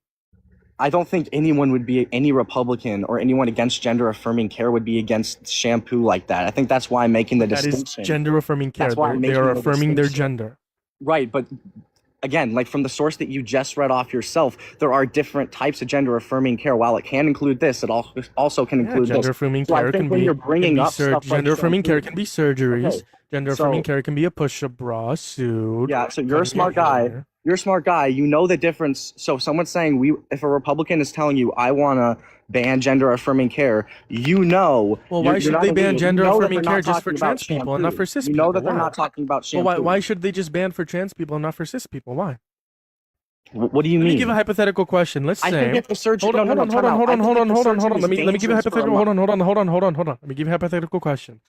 I don't think anyone would be, any Republican or anyone against gender affirming care would be against shampoo like that. I think that's why I'm making the That is distinction. gender affirming care. That's why I'm They making are the affirming their distinction. gender. Right, but again, like from the source that you just read off yourself, there are different types of gender affirming care. While it can include this, it also can include gender this. affirming So I care think can when be you're bringing up stuff like gender affirming care shampoo- can be surgeries. Okay, Gender affirming so- care can be a push-up bra, suit. Yeah, so you're a cutting smart your guy. hair. You're a smart guy. You know the difference. So if someone's saying if a Republican is telling you, I want to ban gender affirming care, you know. Well, you're why should not they an ban idiot. gender You know that affirming they're care not just for talking about trans people and not shampoo. for cis You people? know that they're Why? not talking about shampoo. Well, why should they just ban for trans people and not for cis people? Why? What do you Let me mean? give a hypothetical question. Let's I say. think if the surgery, Hold on, hold on, hold on, hold on, hold on, hold on, hold on. Let me give a hypothetical. Hold on, hold on, hold on, hold on, hold on. Let me give you a hypothetical question.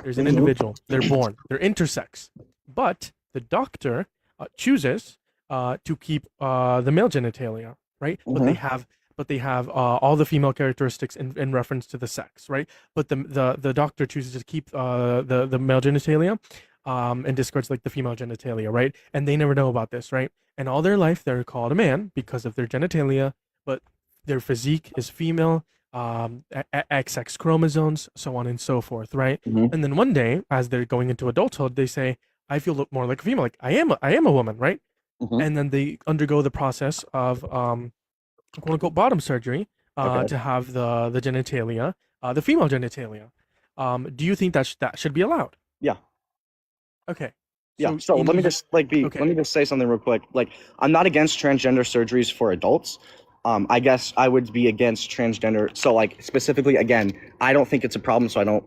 There's an individual. They're born. They're intersex, but the doctor chooses to keep the male genitalia, right? But they have all the female characteristics in reference to the sex, right? But the doctor chooses to keep the male genitalia, and discards like the female genitalia, right? And they never know about this, right? And all their life they're called a man because of their genitalia, but their physique is female, XX chromosomes, so on and so forth, right? And then one day, as they're going into adulthood, they say, "I feel more like a female. Like I am a woman, right?" And then they undergo the process of quote unquote bottom surgery to have the genitalia, the female genitalia. Do you think that should be allowed? Yeah. Okay. Yeah. So let me just let me just say something real quick. Like, I'm not against transgender surgeries for adults. I guess I would be against transgender. So like specifically, again, I don't think it's a problem. So I don't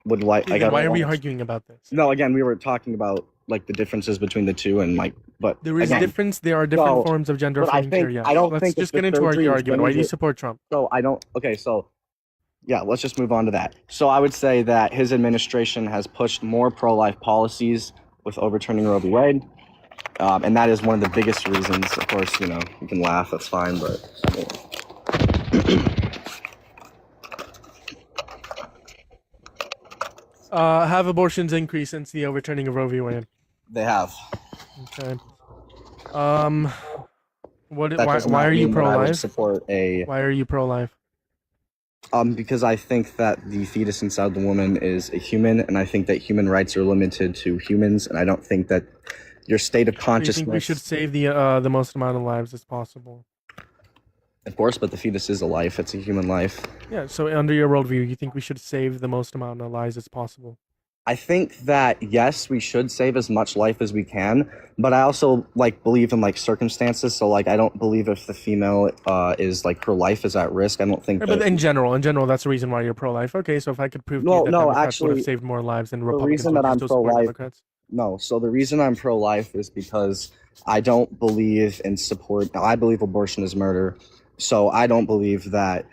would like. Then why are we arguing about this? No, again, we were talking about like the differences between the two and like, but There is again, difference. There are different so- forms of gender but I affirming care. think- Yes. I don't Let's think just if get the into our surgery is argument. Why do you limited- support Trump? So I don't. Okay, so yeah, let's just move on to that. So I would say that his administration has pushed more pro-life policies with overturning Roe v. Wade, and that is one of the biggest reasons. Of course, you know, you can laugh. That's fine, but. Have abortions increased since the overturning of Roe v. Wade? They have. Okay. What? That does Why not are you mean that I would pro-life? support a. Why are you pro-life? Because I think that the fetus inside the woman is a human, and I think that human rights are limited to humans, and I don't think that your state of Do you consciousness. think we should save the most amount of lives as possible? Of course, but the fetus is a life. It's a human life. Yeah. So under your worldview, you think we should save the most amount of lives as possible? I think that yes, we should save as much life as we can, but I also like believe in like circumstances. So like I don't believe if the female is like her life is at risk. I don't think. But that, in general, that's the reason why you're pro-life. Okay, so if I could prove to you that Democrats would have saved more lives than Republicans, reason would that you I'm still support pro-life- Democrats? No. So the reason I'm pro-life is because I don't believe in support. I believe abortion is murder. So I don't believe that.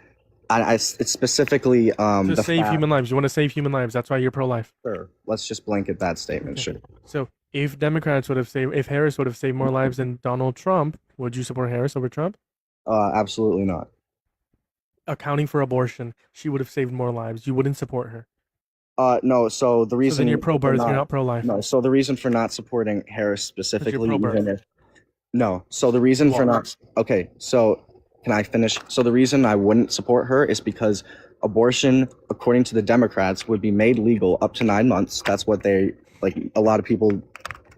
It's specifically To the save fact- human lives. You want to save human lives. That's why you're pro-life. Sure. Let's just blanket that statement. Sure. So if if Harris would have saved more lives than Donald Trump, would you support Harris over Trump? Absolutely not. Accounting for abortion, she would have saved more lives. You wouldn't support her. No. So the reason. So then you're for pro-birth. You're not pro-life. No. So the reason for not supporting Harris specifically, pro-birth. even if. No. So the reason for not. Okay. So can I finish? So the reason I wouldn't support her is because abortion, according to the Democrats, would be made legal up to 9 months. That's what they like. A lot of people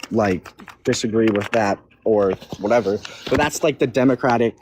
like disagree with that or whatever. But that's like the Democratic.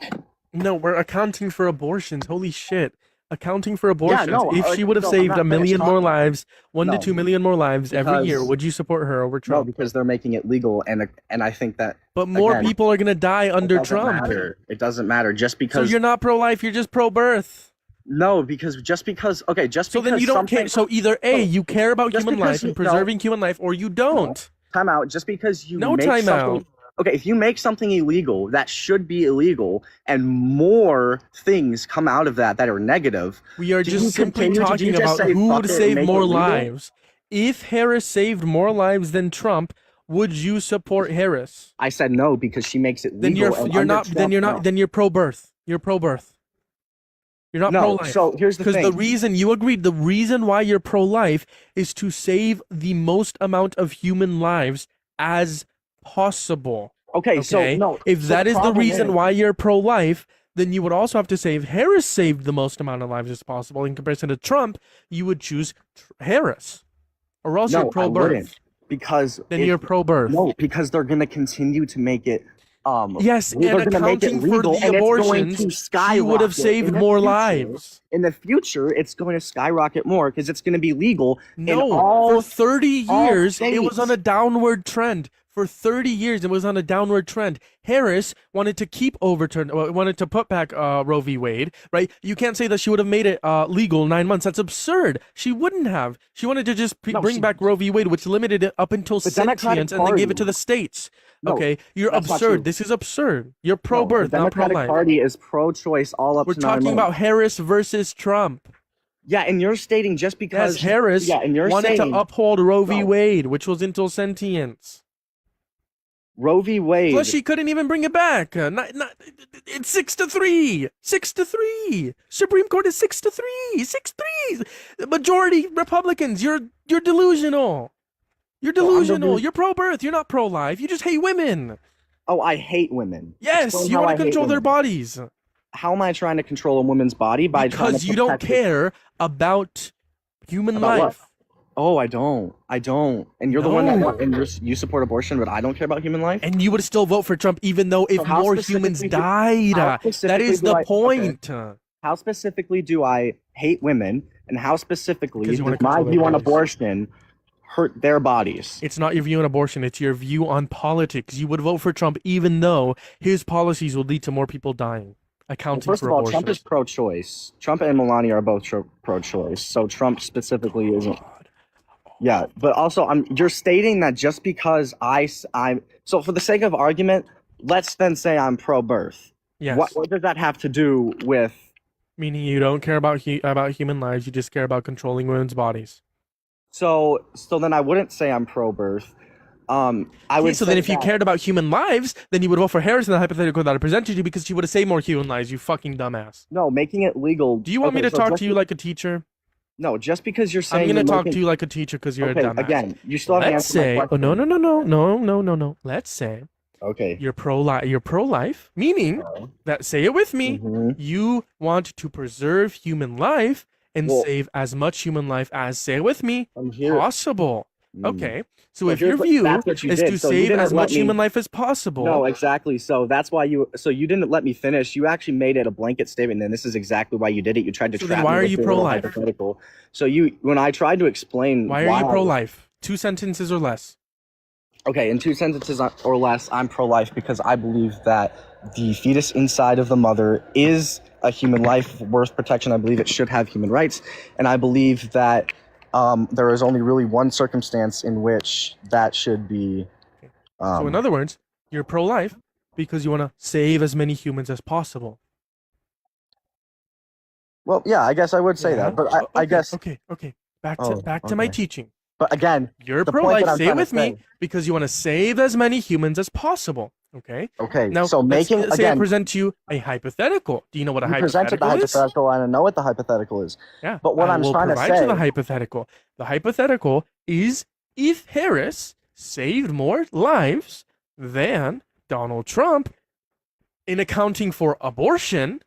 No, we're accounting for abortions. Holy shit. Accounting for abortions. no, if she would have no, I'm saved not a million finished more talking. lives, 1 to No, 2 million more lives every year, because- would you support her over No, Trump? because they're making it legal, and I think that. But more again, people are gonna die under it doesn't Trump. matter. It doesn't matter just So because. you're not pro-life. You're just pro-birth. No, because just because. Okay, just So because. then you don't something, care. So either A, you care about Just human because life and you- no. preserving human life, or you don't. Time out. Just because you No make time something. out. Okay, if you make something illegal, that should be illegal, and more things come out of that are negative. We are Do you just simply continue to- do talking you just about say, who "Fuck would it," and save make it more legal? lives. If Harris saved more lives than Trump, would you support Harris? I said no because she makes it legal. Then you're and you're under not Trump, then you're no. not then you're pro-birth. You're pro-birth. You're not No, pro-life. so here's the Because the thing. reason you agreed, the reason why you're pro-life is to save the most amount of human lives as possible. Okay, so no. If So that the is the problem reason is, why you're pro-life, then you would also have to say if Harris saved the most amount of lives as possible in comparison to Trump, you would choose Harris, or else you're no, I pro-birth. wouldn't, because Then you're pro-birth. No, because they're gonna continue to make it. Yes, they're and gonna make it accounting for legal, the and it's going abortions, to she would have skyrocket saved in the more future. lives. In the future, it's going to skyrocket more because it's going to be legal in No, all. for 30 all years, it was on states. a downward trend. For 30 years, it was on a downward trend. Harris wanted to wanted to put back Roe v. Wade, right? You can't say that she would have made it legal 9 months. That's absurd. She wouldn't have. She wanted to just bring back Roe v. Wade, which limited it up until The Democratic sentience, and then gave it to Party- the states. No, Okay, you're that's not true. absurd. This is absurd. You're No, pro-birth, the not Democratic pro-life. Party is pro-choice all up We're to 9 talking months. about Harris versus Trump. Yeah, and you're stating just because Yes, Harris Yeah, and you're wanted saying to uphold Roe v. No. Wade, which was until sentience. Roe v. Wade. Plus, she couldn't even bring it back. It's 6-3. 6-3. Supreme Court is 6-3. 6-3. Majority Republicans. You're delusional. You're delusional. You're pro-birth. You're not pro-life. You just hate women. Oh, I hate women. Yes, Explain you how want I to hate control their women. bodies. How am I trying to control a woman's body by trying Because to you don't protect it? care about human About what? life. Oh, I don't. And you're the one No. that you support abortion, but I don't care about human life. And you would still vote for Trump even though if So how more humans specifically died. how That specifically is do the I- okay. point. How specifically do I hate women, and how specifically 'Cause you wanna does my control their view on bodies. abortion hurt their bodies? It's not your view on abortion, it's your view on politics. You would vote for Trump even though his policies would lead to more people dying. Well, Accounting first for of all, abortion. Trump is pro-choice. Trump and Melania are both pro-choice, so Trump specifically isn't. Yeah, but also you're stating that just because I'm so for the sake of argument, let's then say I'm pro-birth. Yes. What does that have to do with? Meaning you don't care about human lives, you just care about controlling women's bodies. So then I wouldn't say I'm pro-birth. I Okay, would. so say then if you that- cared about human lives, then you would vote for Harris in the hypothetical that I presented you because she would have saved more human lives, you fucking dumbass. No, making it legal. Do you want me to talk to you like a teacher? No, just because you're saying I'm gonna you're talk making- to you like a teacher because you're Okay, a dumbass. again, you still haven't Let's answered my say, question. no. Let's say Okay. you're pro-life, meaning that, say it with me, you want to preserve human life and Well- save as much human life as, say it with me, possible. Okay, so But if your here's what- view that's what you is did, to so you save didn't as let much me- human life as possible, No, exactly. So that's why you didn't let me finish. You actually made it a blanket statement, and this is exactly why you did it. You tried to So trap then why me are with you your little pro-life? hypothetical. So when I tried to explain why are you pro-life? 2 sentences or less. Okay, in 2 sentences or less, I'm pro-life because I believe that the fetus inside of the mother is a human life worth protection. I believe it should have human rights, and I believe that there is only really one circumstance in which that should be. So in other words, you're pro-life because you want to save as many humans as possible. Well, yeah, I guess I would say that, but I guess. Okay. Back Oh, to my okay. teaching. But again, You're the point pro-life. that I'm Say it trying to with me say- because you want to save as many humans as possible. Okay. Okay. Now, so let's making say I again. present to you a hypothetical. Do you know what a You presented the hypothetical is? hypothetical, and I know what the hypothetical is. Yeah. But what I I'm will trying to provide you say. the hypothetical. The hypothetical is if Harris saved more lives than Donald Trump in accounting for abortion,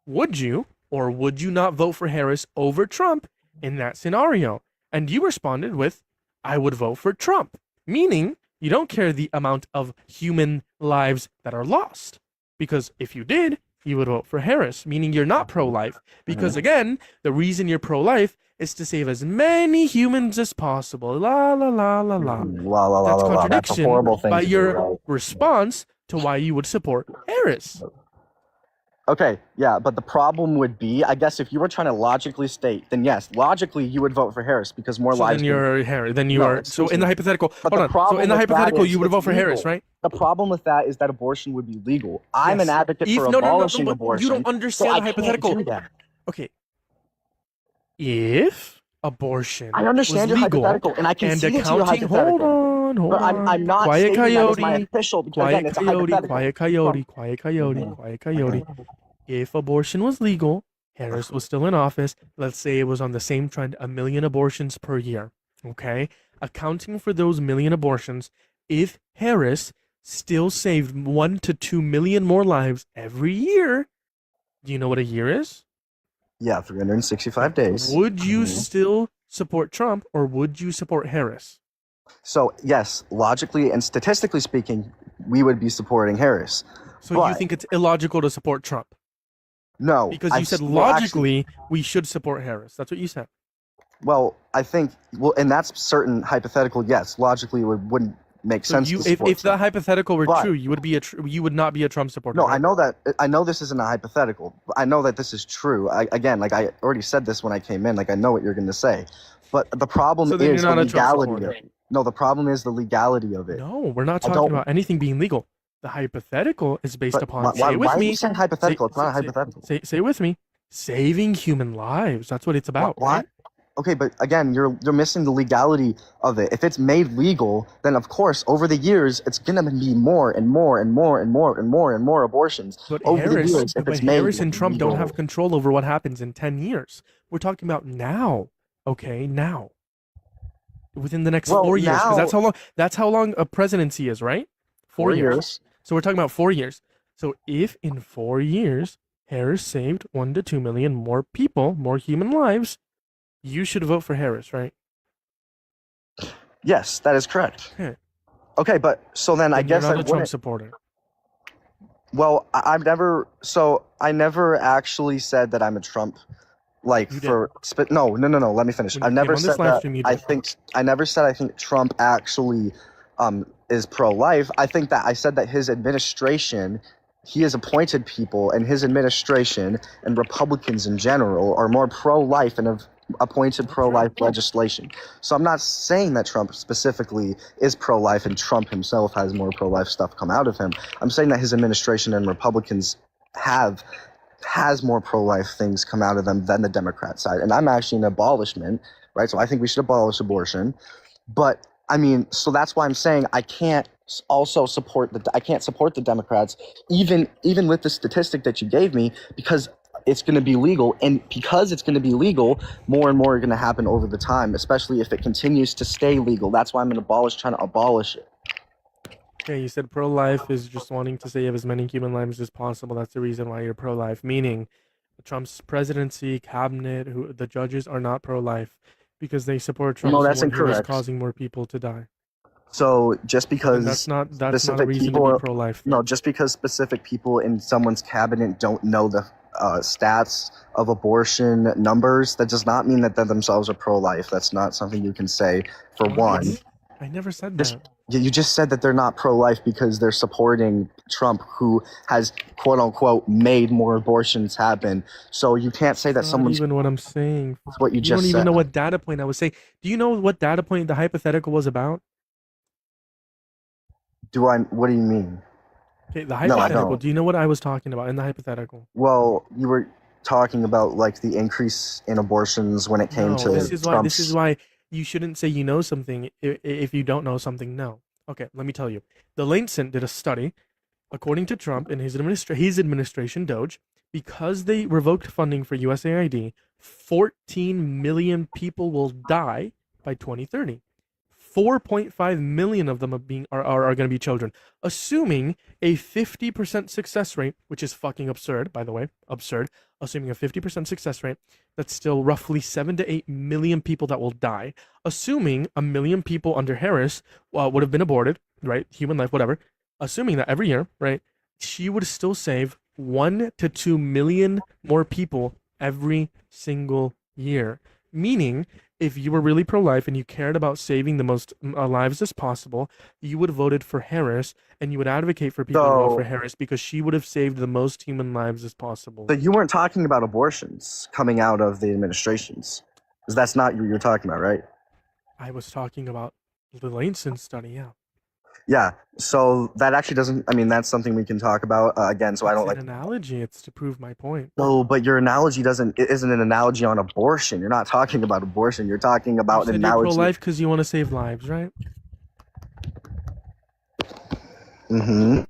would you or would you not vote for Harris over Trump in that scenario? And you responded with, I would vote for Trump, meaning you don't care the amount of human lives that are lost. Because if you did, you would vote for Harris, meaning you're not pro-life. Because again, the reason you're pro-life is to save as many humans as possible. La la la la la. La la la That's la la. That's a contradiction horrible thing by to do, your right? response to why you would support Harris. Okay, yeah, but the problem would be, I guess, if you were trying to logically state, then yes, logically you would vote for Harris because more So lives. then you're Harris. Then you No, are. So excuse in the me. hypothetical, But hold the on. So problem in the with that hypothetical, is you would it's vote for Harris, legal. right? The problem with that is that abortion would be legal. I'm an Yes. advocate for No, abolishing but abortion. you don't so understand I the can't hypothetical. do that. Okay. If abortion I understand was your legal hypothetical, and I can and see into your accounting, hypothetical. hold But on. I'm not Quiet stating that as my coyote. official because Quiet again, it's a coyote. hypothetical. Quiet coyote. Quiet coyote. Quiet coyote. If abortion was legal Harris was still in office, let's say it was on the same trend, 1 million abortions per year, okay? Accounting for those million abortions, if Harris still saved 1 to 2 million more lives every year, do you know what a year is? Yeah, 365 days. Would you still support Trump or would you support Harris? So yes, logically and statistically speaking, we would be supporting Harris. So you think it's illogical to support Trump? No, Because you said well, actually, logically we should support Harris. That's what you said. well, I think, well, and that's certain hypothetical. Yes, logically, it wouldn't make So sense. you, to support if the Trump. hypothetical were But- true, you would be you would not be a Trump supporter. No, right? I know that. I know this isn't a hypothetical. I know that this is true. Again, like I already said this when I came in. Like I know what you're going to say, but the problem So then is you're the not a Trump legality of supporter. it. No, the problem is the legality of it. No, we're not I talking don't- about anything being legal. The hypothetical is based But upon. why- say it with why are me. you saying hypothetical? It's not say, hypothetical. Say it with me. Saving human lives. That's what it's about. Why? Right? Okay, but again, you're missing the legality of it. If it's made legal, then of course, over the years, it's gonna be more and more and more and more and more and more abortions. But over Harris, the years, if but it's made Harris and Trump don't legal. have control over what happens in 10 years. We're talking about now. Okay, now. Within the next Well, 4 years, because now- that's how long a presidency is, right? 4 years. So we're talking about 4 years. So if in 4 years Harris saved 1 to 2 million more people, more human lives, you should vote for Harris, right? Yes, that is correct. Okay. Okay, but so then I Then you're guess not I a Trump wouldn't. supporter. Well, I never actually said that I'm a Trump, like You did. no. Let me finish. When I you never came on this said live that. stream, you I did. never said I think Trump actually is pro-life. I think that I said that his administration, he has appointed people, and his administration and Republicans in general are more pro-life and have appointed pro-life legislation. So I'm not saying that Trump specifically is pro-life and Trump himself has more pro-life stuff come out of him. I'm saying that his administration and Republicans has more pro-life things come out of them than the Democrat side. And I'm actually an abolishment, right? So I think we should abolish abortion. But I mean, so that's why I'm saying I can't also support the Democrats, even with the statistic that you gave me, because it's going to be legal, and because it's going to be legal, more and more are going to happen over the time, especially if it continues to stay legal. That's why I'm trying to abolish it. Okay, you said pro-life is just wanting to save as many human lives as possible. That's the reason why you're pro-life, meaning Trump's presidency, cabinet, the judges are not pro-life because they support Trump. No, that's who is incorrect. causing more people to die. So just because And that's not a specific reason people, to be pro-life. no, just because specific people in someone's cabinet don't know the stats of abortion numbers, that does not mean that they themselves are pro-life. That's not something you can say for one. I never said Just- that. You just said that they're not pro-life because they're supporting Trump, who has quote unquote made more abortions happen. So you can't say that Not someone's even what I'm saying. That's what you You just don't even said. know what data point I was saying. Do you know what data point the hypothetical was about? What do you mean? Okay, the No, I hypothetical. don't. Do you know what I was talking about in the hypothetical? Well, you were talking about like the increase in abortions when it came No, to this is why. This Trump's. is why you shouldn't say you know something if you don't know something. No. Okay, let me tell you. The Lancet did a study, according to Trump and his administration, Doge, because they revoked funding for USAID, 14 million people will die by 2030. 4.5 million of them are going to be children, assuming a 50% success rate, which is fucking absurd, by the way, absurd. Assuming a 50% success rate, that's still roughly 7 to 8 million people that will die. Assuming 1 million people under Harris would have been aborted, right? Human life, whatever. Assuming that every year, right, she would still save 1 to 2 million more people every single year. Meaning, if you were really pro-life and you cared about saving the most lives as possible, you would have voted for Harris, and you would advocate for people to vote for Harris because she would have saved the most human lives as possible. But you weren't talking about abortions coming out of the administrations, because that's not what you're talking about, right? I was talking about the Lancet study, yeah. Yeah. So that actually doesn't. I mean, that's something we can talk about again. So I don't It's like. an analogy. It's to prove my point. No, but your analogy isn't an analogy on abortion. You're not talking about abortion. You're talking about You an said you're analogy. pro-life because you want to save lives, right? Mm-hmm.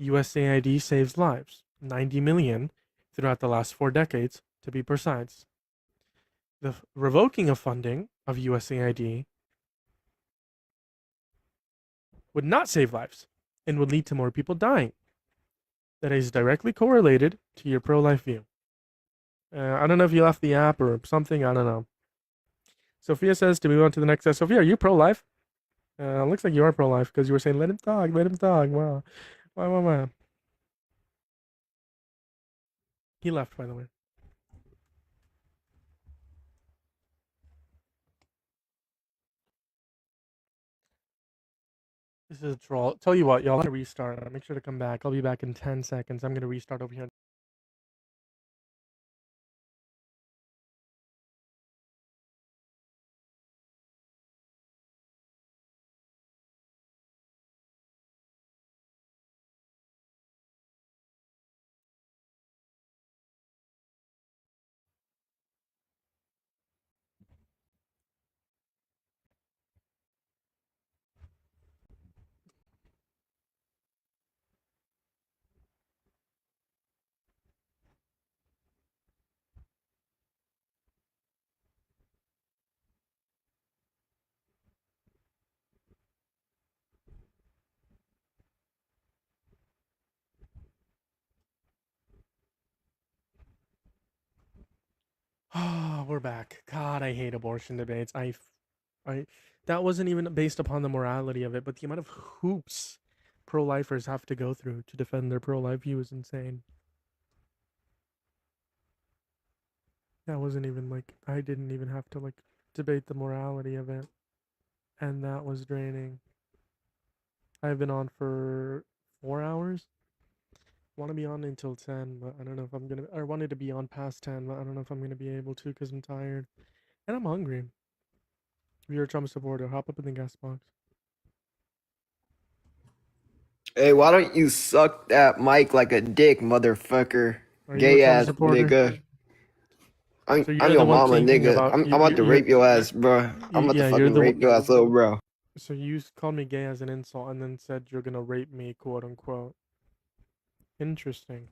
USAID saves lives. 90 million throughout the last 4 decades to be precise. The revoking of funding of USAID would not save lives and would lead to more people dying. That is directly correlated to your pro-life view. I don't know if you left the app or something. I don't know. Sophia says to move on to the next. Sophia, are you pro-life? Looks like you are pro-life because you were saying, let him talk, let him talk. Wow. Wow. He left, by the way. This is a troll. Tell you what, y'all, I'm going to restart. Make sure to come back. I'll be back in 10 seconds. I'm going to restart over here. Oh, we're back. God, I hate abortion debates. That wasn't even based upon the morality of it, but the amount of hoops pro-lifers have to go through to defend their pro-life view is insane. That wasn't even like, I didn't even have to like debate the morality of it. And that was draining. I've been on for 4 hours. Want to be on until 10, but I don't know if I'm gonna. I wanted to be on past 10, but I don't know if I'm gonna be able to because I'm tired and I'm hungry. If you're a Trump supporter, hop up in the guest box. Hey, why don't you suck that mic like a dick, motherfucker? Are you a Gay Trump ass supporter? nigga. I'm, So you're I'm the your one mama, thinking nigga. about I'm about to rape your ass, bro. I'm about to yeah, you're fucking the rape your ass, little bro. So you called me gay as an insult and then said you're gonna rape me, quote unquote. Interesting.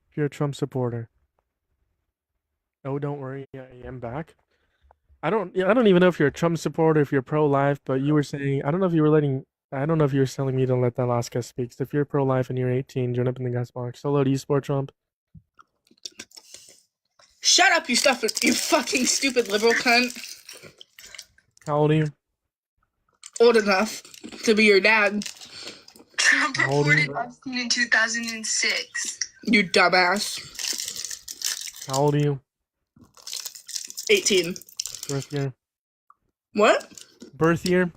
If you're a Trump supporter. Oh, don't worry. Yeah, I am back. I don't even know if you're a Trump supporter, if you're pro-life, but you were saying, I don't know if you were telling me to let that last guy speak. So if you're pro-life and you're 18, join up in the guest box. Hello, do you support Trump? Shut up, you fucking stupid liberal cunt. How old are you? Old enough to be your dad. Trump reported Epstein in 2006. You dumbass. How old are you? 18. Birth year? What? Birth year?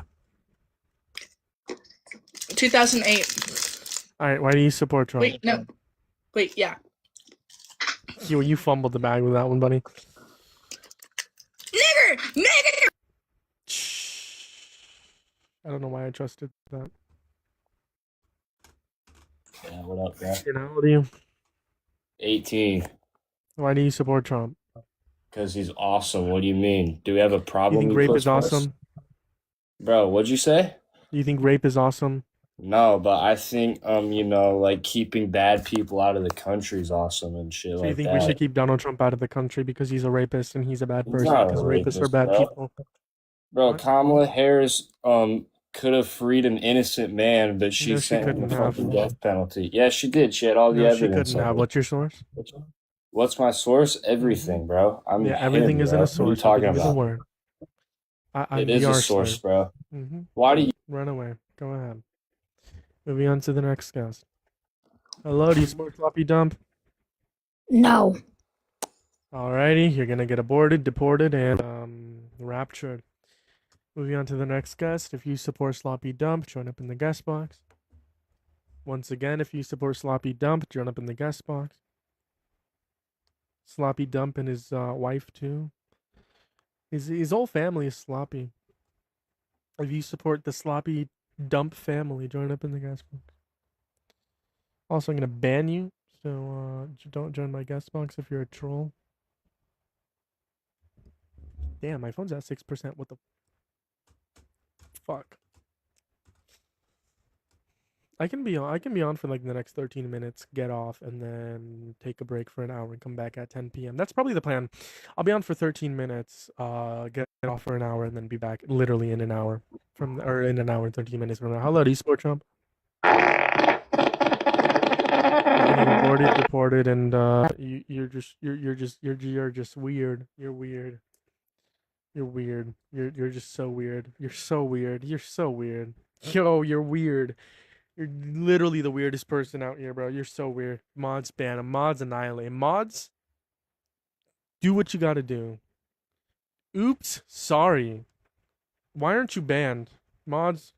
2008. Alright, why do you support Trump? Wait, no. Wait, yeah. You fumbled the bag with that one, buddy. Nigger! I don't know why I trusted that. Yeah, what up, bro? How old are you? 18. Why do you support Trump? Because he's awesome. What do you mean? Do we have a You problem? think he rape puts is awesome? Bro, what'd you say? You think rape is awesome? No, but I think like keeping bad people out of the country is awesome and shit So like you think that. we should keep Donald Trump out of the country because he's a rapist and he's a bad He's person not a because rapists are rapist, bad bro. people? Bro, What? Kamala Harris could have freed an innocent man, but she No, she sent him couldn't the have. fucking death penalty. Yeah, she did. She had all the No, she evidence couldn't of have. it. What's your source? What's my source? Everything, bro. I'm Yeah, everything him, isn't bro. a What are you source. talking Everything is a about? word. It We is a are source, slurred. bro. Mm-hmm. Why do you? Run away. Go ahead. Moving on to the next guest. Hello, do you support floppy dump? No. Alrighty, you're gonna get aborted, deported, and raptured. Moving on to the next guest. If you support sloppy dump, join up in the guest box. Once again, if you support sloppy dump, join up in the guest box. Sloppy dump and his wife too. His whole family is sloppy. If you support the sloppy dump family, join up in the guest box. Also, I'm gonna ban you, so don't join my guest box if you're a troll. Damn, my phone's at 6%. What the fuck? I can be on for like the next 13 minutes, get off, and then take a break for an hour and come back at 10 p.m. That's probably the plan. I'll be on for 13 minutes, get off for an hour, and then be back literally in an hour or in an hour and 13 minutes from now. Hello, eSport Trump. You're getting reported, and you're just weird. You're weird. You're weird. You're just so weird. You're so weird. You're so weird. Yo, you're weird. You're literally the weirdest person out here, bro. You're so weird. Mods ban him. Mods annihilate him. Mods, do what you gotta do. Oops, sorry. Why aren't you banned? Mods,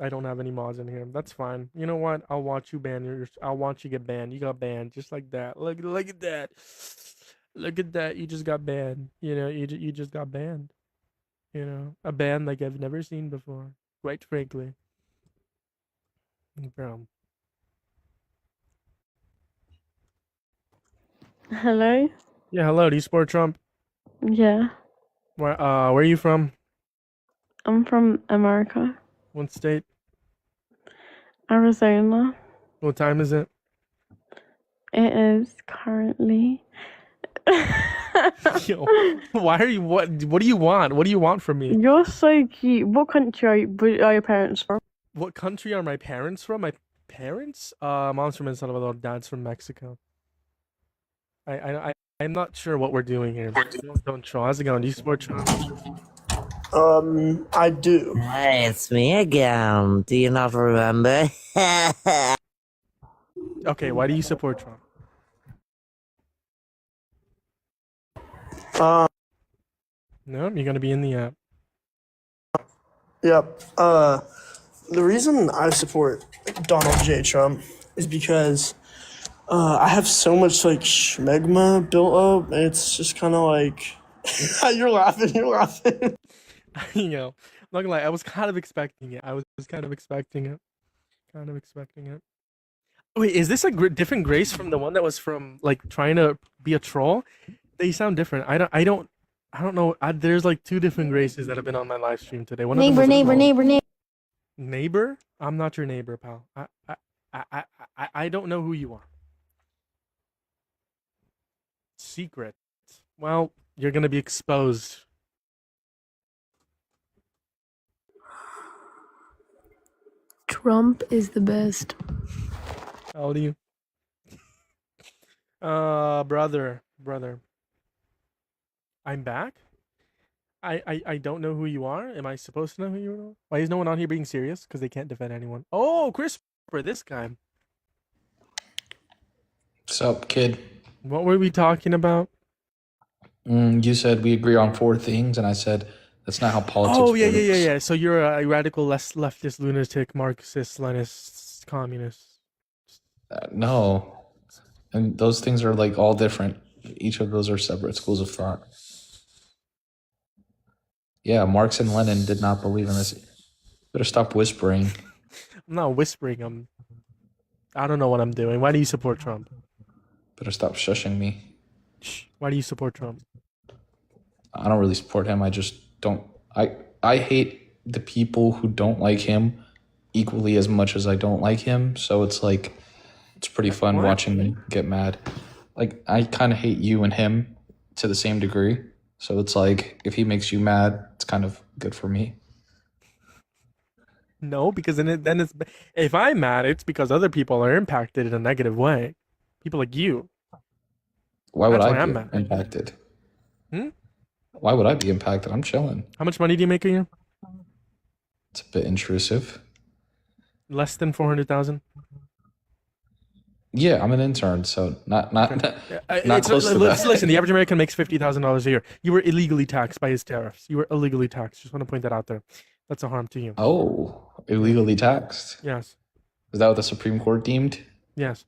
I don't have any mods in here. That's fine. You know what? I'll watch you ban. I'll watch you get banned. You got banned just like that. Look at that. Look at that. You just got banned. You know, you just got banned. You know, a ban like I've never seen before. Quite frankly. Bro. Hello? Yeah, hello. Do you support Trump? Yeah. Where are you from? I'm from America. What state? Arizona. What time is it? It is currently. Yo, why are you what do you want? What do you want from me? You're so cute. What country are your parents from? What country are my parents from? My parents? Mom's from El Salvador, dad's from Mexico. I'm not sure what we're doing here. Don't troll. How's it going? Do you support Trump? I do. Hey, it's me again. Do you not remember? Okay, why do you support Trump? No, you're gonna be in the app. Yep. The reason I support Donald J. Trump is because I have so much like schmegma built up. It's just kind of like you're laughing. You know, I'm not gonna lie. I was kind of expecting it. Kind of expecting it. Wait, is this a different Grace from the one that was from like trying to be a troll? They sound different. I don't know. There's like two different Graces that have been on my live stream today. One of them was a troll. Neighbor? I'm not your neighbor, pal. I don't know who you are. Secret. Well, you're gonna be exposed. Trump is the best. How old are you? Brother. I'm back? I don't know who you are. Am I supposed to know who you are? Why is no one on here being serious? Because they can't defend anyone. Oh, Christopher, this guy. What's up, kid? What were we talking about? You said we agree on 4 things, and I said that's not how politics works. Oh, yeah. So you're a radical leftist, lunatic, Marxist, Leninist, communist. No. And those things are like all different. Each of those are separate schools of thought. Yeah, Marx and Lenin did not believe in this. Better stop whispering. I'm not whispering. I don't know what I'm doing. Why do you support Trump? Better stop shushing me. Why do you support Trump? I don't really support him. I just don't. I hate the people who don't like him equally as much as I don't like him. So it's like, it's pretty fun watching them get mad. Like, I kind of hate you and him to the same degree. So it's like, if he makes you mad, it's kind of good for me. No, because then it's if I'm mad, it's because other people are impacted in a negative way. People like you. Why would That's why I I'm be mad. impacted? Hmm? Why would I be impacted? I'm chilling. How much money do you make a year? It's a bit intrusive. Less than 400,000. Yeah, I'm an intern, so not close to that. Listen, the average American makes $50,000 a year. You were illegally taxed by his tariffs. You were illegally taxed. Just want to point that out there. That's a harm to you. Oh, illegally taxed? Yes. Is that what the Supreme Court deemed? Yes.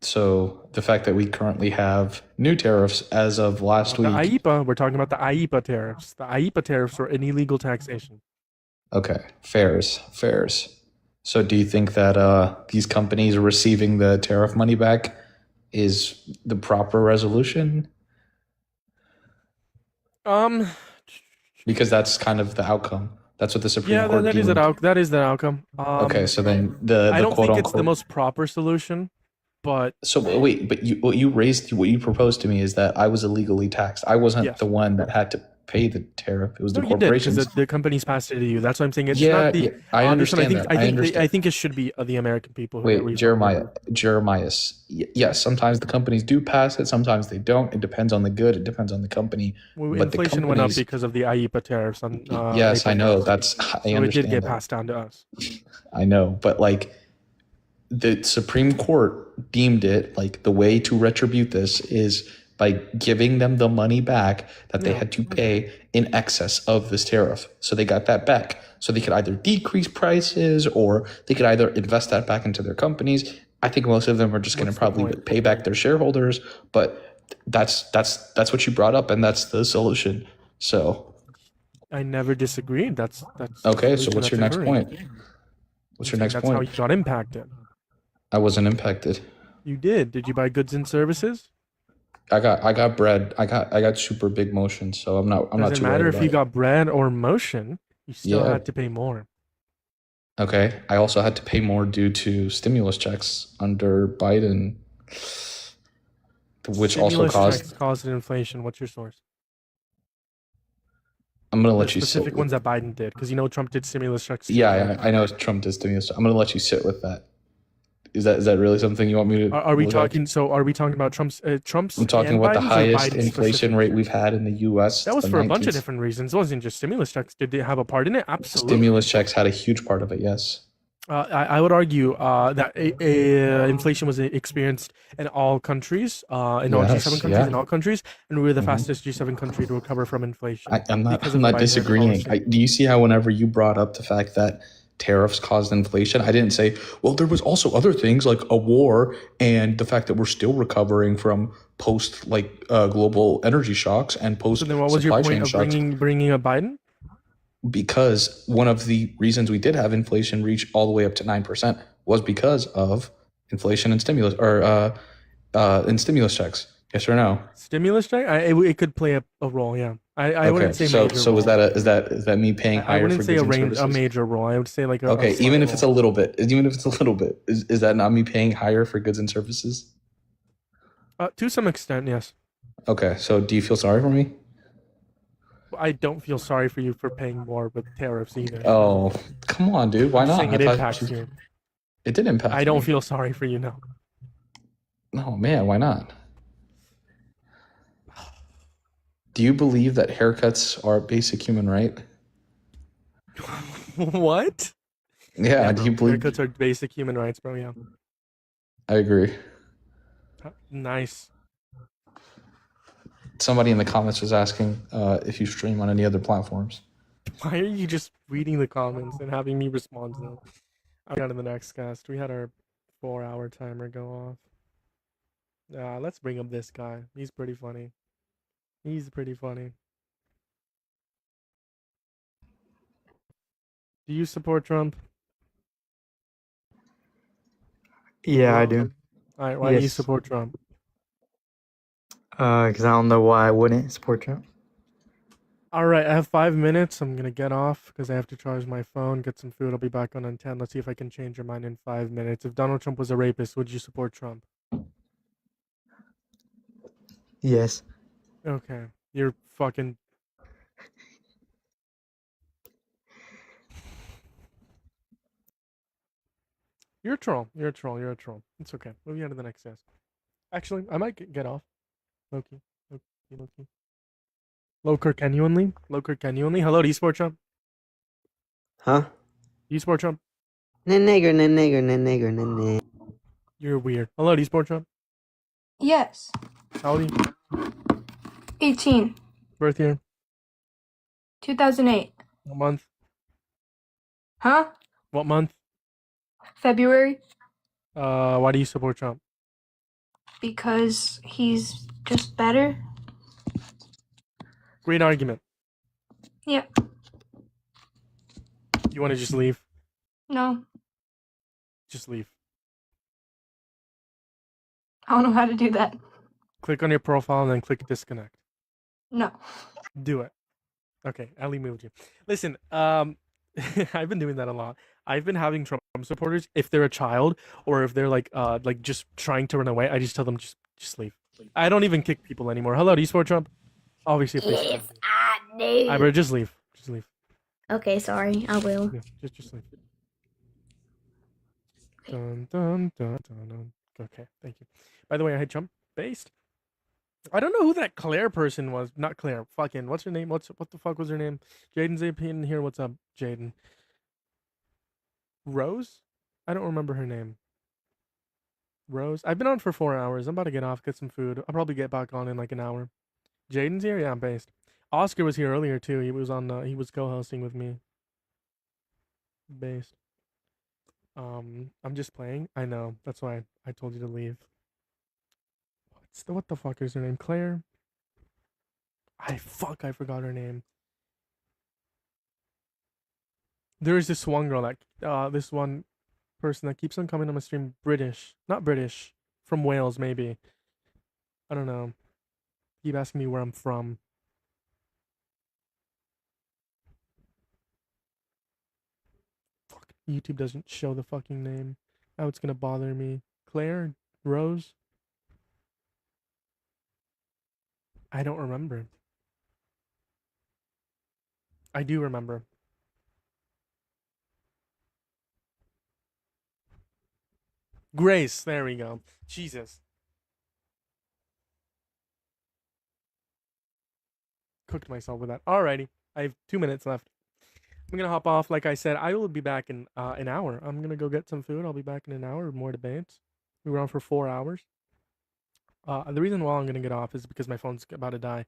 So the fact that we currently have new tariffs as of last week. The IEPA, we're talking about the IEPA tariffs. The IEPA tariffs are an illegal taxation. Okay, fairs. So do you think that these companies receiving the tariff money back is the proper resolution? Because that's kind of the outcome. That's what the Supreme Yeah, Court that is deemed. that is the outcome. Okay, so then the I don't quote think it's the unquote. most proper solution, but So wait, but what you proposed to me is that I was illegally taxed. I wasn't Yes. the one that had to pay the tariff. It was no, the you did because corporations. the companies passed it to you. That's what I'm saying. It's Yeah, not the. yeah, I Sean, understand that. I understand. I think it should be the American people who get Wait, refunded. Jeremias. Yes, sometimes the companies do pass it, sometimes they don't. It depends on the good. It depends on the company. Well, But the inflation went up companies, because of the IEEPA tariffs on yes, I April know. 1st. That's I So it did understand get that. passed down to us. I know, but like the Supreme Court deemed it like the way to retribute this is by giving them the money back that they Yeah. had to pay in excess of this tariff. So they got that back. So they could either decrease prices or they could either invest that back into their companies. I think most of them are just going to What's the probably point? pay back their shareholders, but that's what you brought up and that's the solution. So I never disagreed. That's okay, the so solution what's your that's next occurring. point? What's I'm your saying next that's how point? you got impacted. I wasn't impacted. You did. Did you buy goods and services? I got bread. I got super big motion, so I'm not Doesn't too matter worried if about you it. got bread or motion. You still Yeah. had to pay more. Okay. I also had to pay more due to stimulus checks under Biden, which also Stimulus caused. checks caused inflation. What's your source? I'm gonna The let you sit. specific ones that Biden did, because Trump did stimulus checks too. Yeah, I know Trump did stimulus. I'm gonna let you sit with that. Is that really something you want me to? Are we look at? talking? So are we talking about Trump's? I'm talking and about the Biden's or highest Biden's inflation specific? rate we've had in the U.S. That was since for the a bunch of 19th. different reasons. It wasn't just stimulus checks. Did they have a part in it? Absolutely. Stimulus checks had a huge part of it. Yes. I would argue that inflation was experienced in all countries, in all Yes, G7 countries, yeah. in all countries, and we were the Mhm. fastest G7 country to recover from inflation. I'm not because of the Biden disagreeing. policy. Do you see how whenever you brought up the fact that tariffs caused inflation, I didn't say, well, there was also other things like a war and the fact that we're still recovering from post global energy shocks and post So then, what was your supply point chain of shocks. bringing up Biden? Because one of the reasons we did have inflation reach all the way up to 9% was because of inflation and stimulus and stimulus checks. Yes or no? Stimulus check? It could play a role. Yeah, I Okay, wouldn't say so major. so role. is that me paying I higher wouldn't for say goods a and services? major role. I would say like a Okay, slight even if it's a role. little bit, is that not me paying higher for goods and services? To some extent, yes. Okay, so do you feel sorry for me? I don't feel sorry for you for paying more with tariffs either. Oh, come on, dude. Why I'm not? saying it I thought impacts you. It did impact I don't me. feel sorry for you now. Oh man, why not? Do you believe that haircuts are a basic human right? What? Yeah, do you believe? Haircuts are basic human rights, bro? Yeah. I agree. Nice. Somebody in the comments was asking if you stream on any other platforms. Why are you just reading the comments and having me respond to them? I got in the next cast. We had our 4-hour timer go off. Let's bring up this guy. He's pretty funny. He's pretty funny. Do you support Trump? Yeah, I do. All right. Why do you Yes. support Trump? Because I don't know why I wouldn't support Trump. All right. I have 5 minutes. I'm gonna get off because I have to charge my phone, get some food. I'll be back on in 10. Let's see if I can change your mind in 5 minutes. If Donald Trump was a rapist, would you support Trump? Yes. Okay. You're fucking. You're a troll. You're a troll. You're a troll. It's okay. Moving on to the next guest. Actually, I might get off. Loki. Loker, can you only? Hello, do you support Trump? Huh? Do you support Trump? Nigger. You're weird. Hello, do you support Trump? Yes. How old are you? 18. Birth year? 2008. What month? Huh? What month? February. Why do you support Trump? Because he's just better. Great argument. Yeah. You want to just leave? No. Just leave. I don't know how to do that. Click on your profile and then click disconnect. No. Do it. Okay, Ellie moved you. Listen, I've been doing that a lot. I've been having Trump supporters, if they're a child or if they're like just trying to run away, I just tell them just leave. I don't even kick people anymore. Hello, do you support Trump? Obviously, if they Yes, I do. I better just leave. Just leave. Okay, sorry. I will. Yeah, just leave. Dun, dun, dun, dun, dun. Okay, thank you. By the way, I had Trump based. I don't know who that Claire person was. Not Claire. Fucking what's her name? What the fuck was her name? Jaden's in here. What's up, Jaden? Rose? I don't remember her name. Rose? I've been on for 4 hours. I'm about to get off, get some food. I'll probably get back on in like an hour. Jaden's here? Yeah, I'm based. Oscar was here earlier too. He was on he was co-hosting with me. Based. I'm just playing. I know. That's why I told you to leave. What the fuck is her name? Claire? I forgot her name. There is this one girl that this one person that keeps on coming on my stream. Not British, from Wales maybe. I don't know. Keep asking me where I'm from. Fuck, YouTube doesn't show the fucking name. Now it's gonna bother me. Claire? Rose? I don't remember. I do remember. Grace, there we go. Jesus. Cooked myself with that. Alrighty. I have 2 minutes left. I'm gonna hop off. Like I said, I will be back in an hour. I'm gonna go get some food. I'll be back in an hour with more debates. We were on for 4 hours. The reason why I'm gonna get off is because my phone's about to die.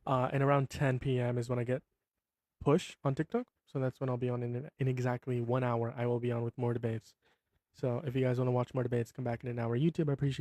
And around 10 p.m. is when I get push on TikTok. So that's when I'll be on in exactly 1 hour. I will be on with more debates. So if you guys want to watch more debates, come back in an hour. YouTube, I appreciate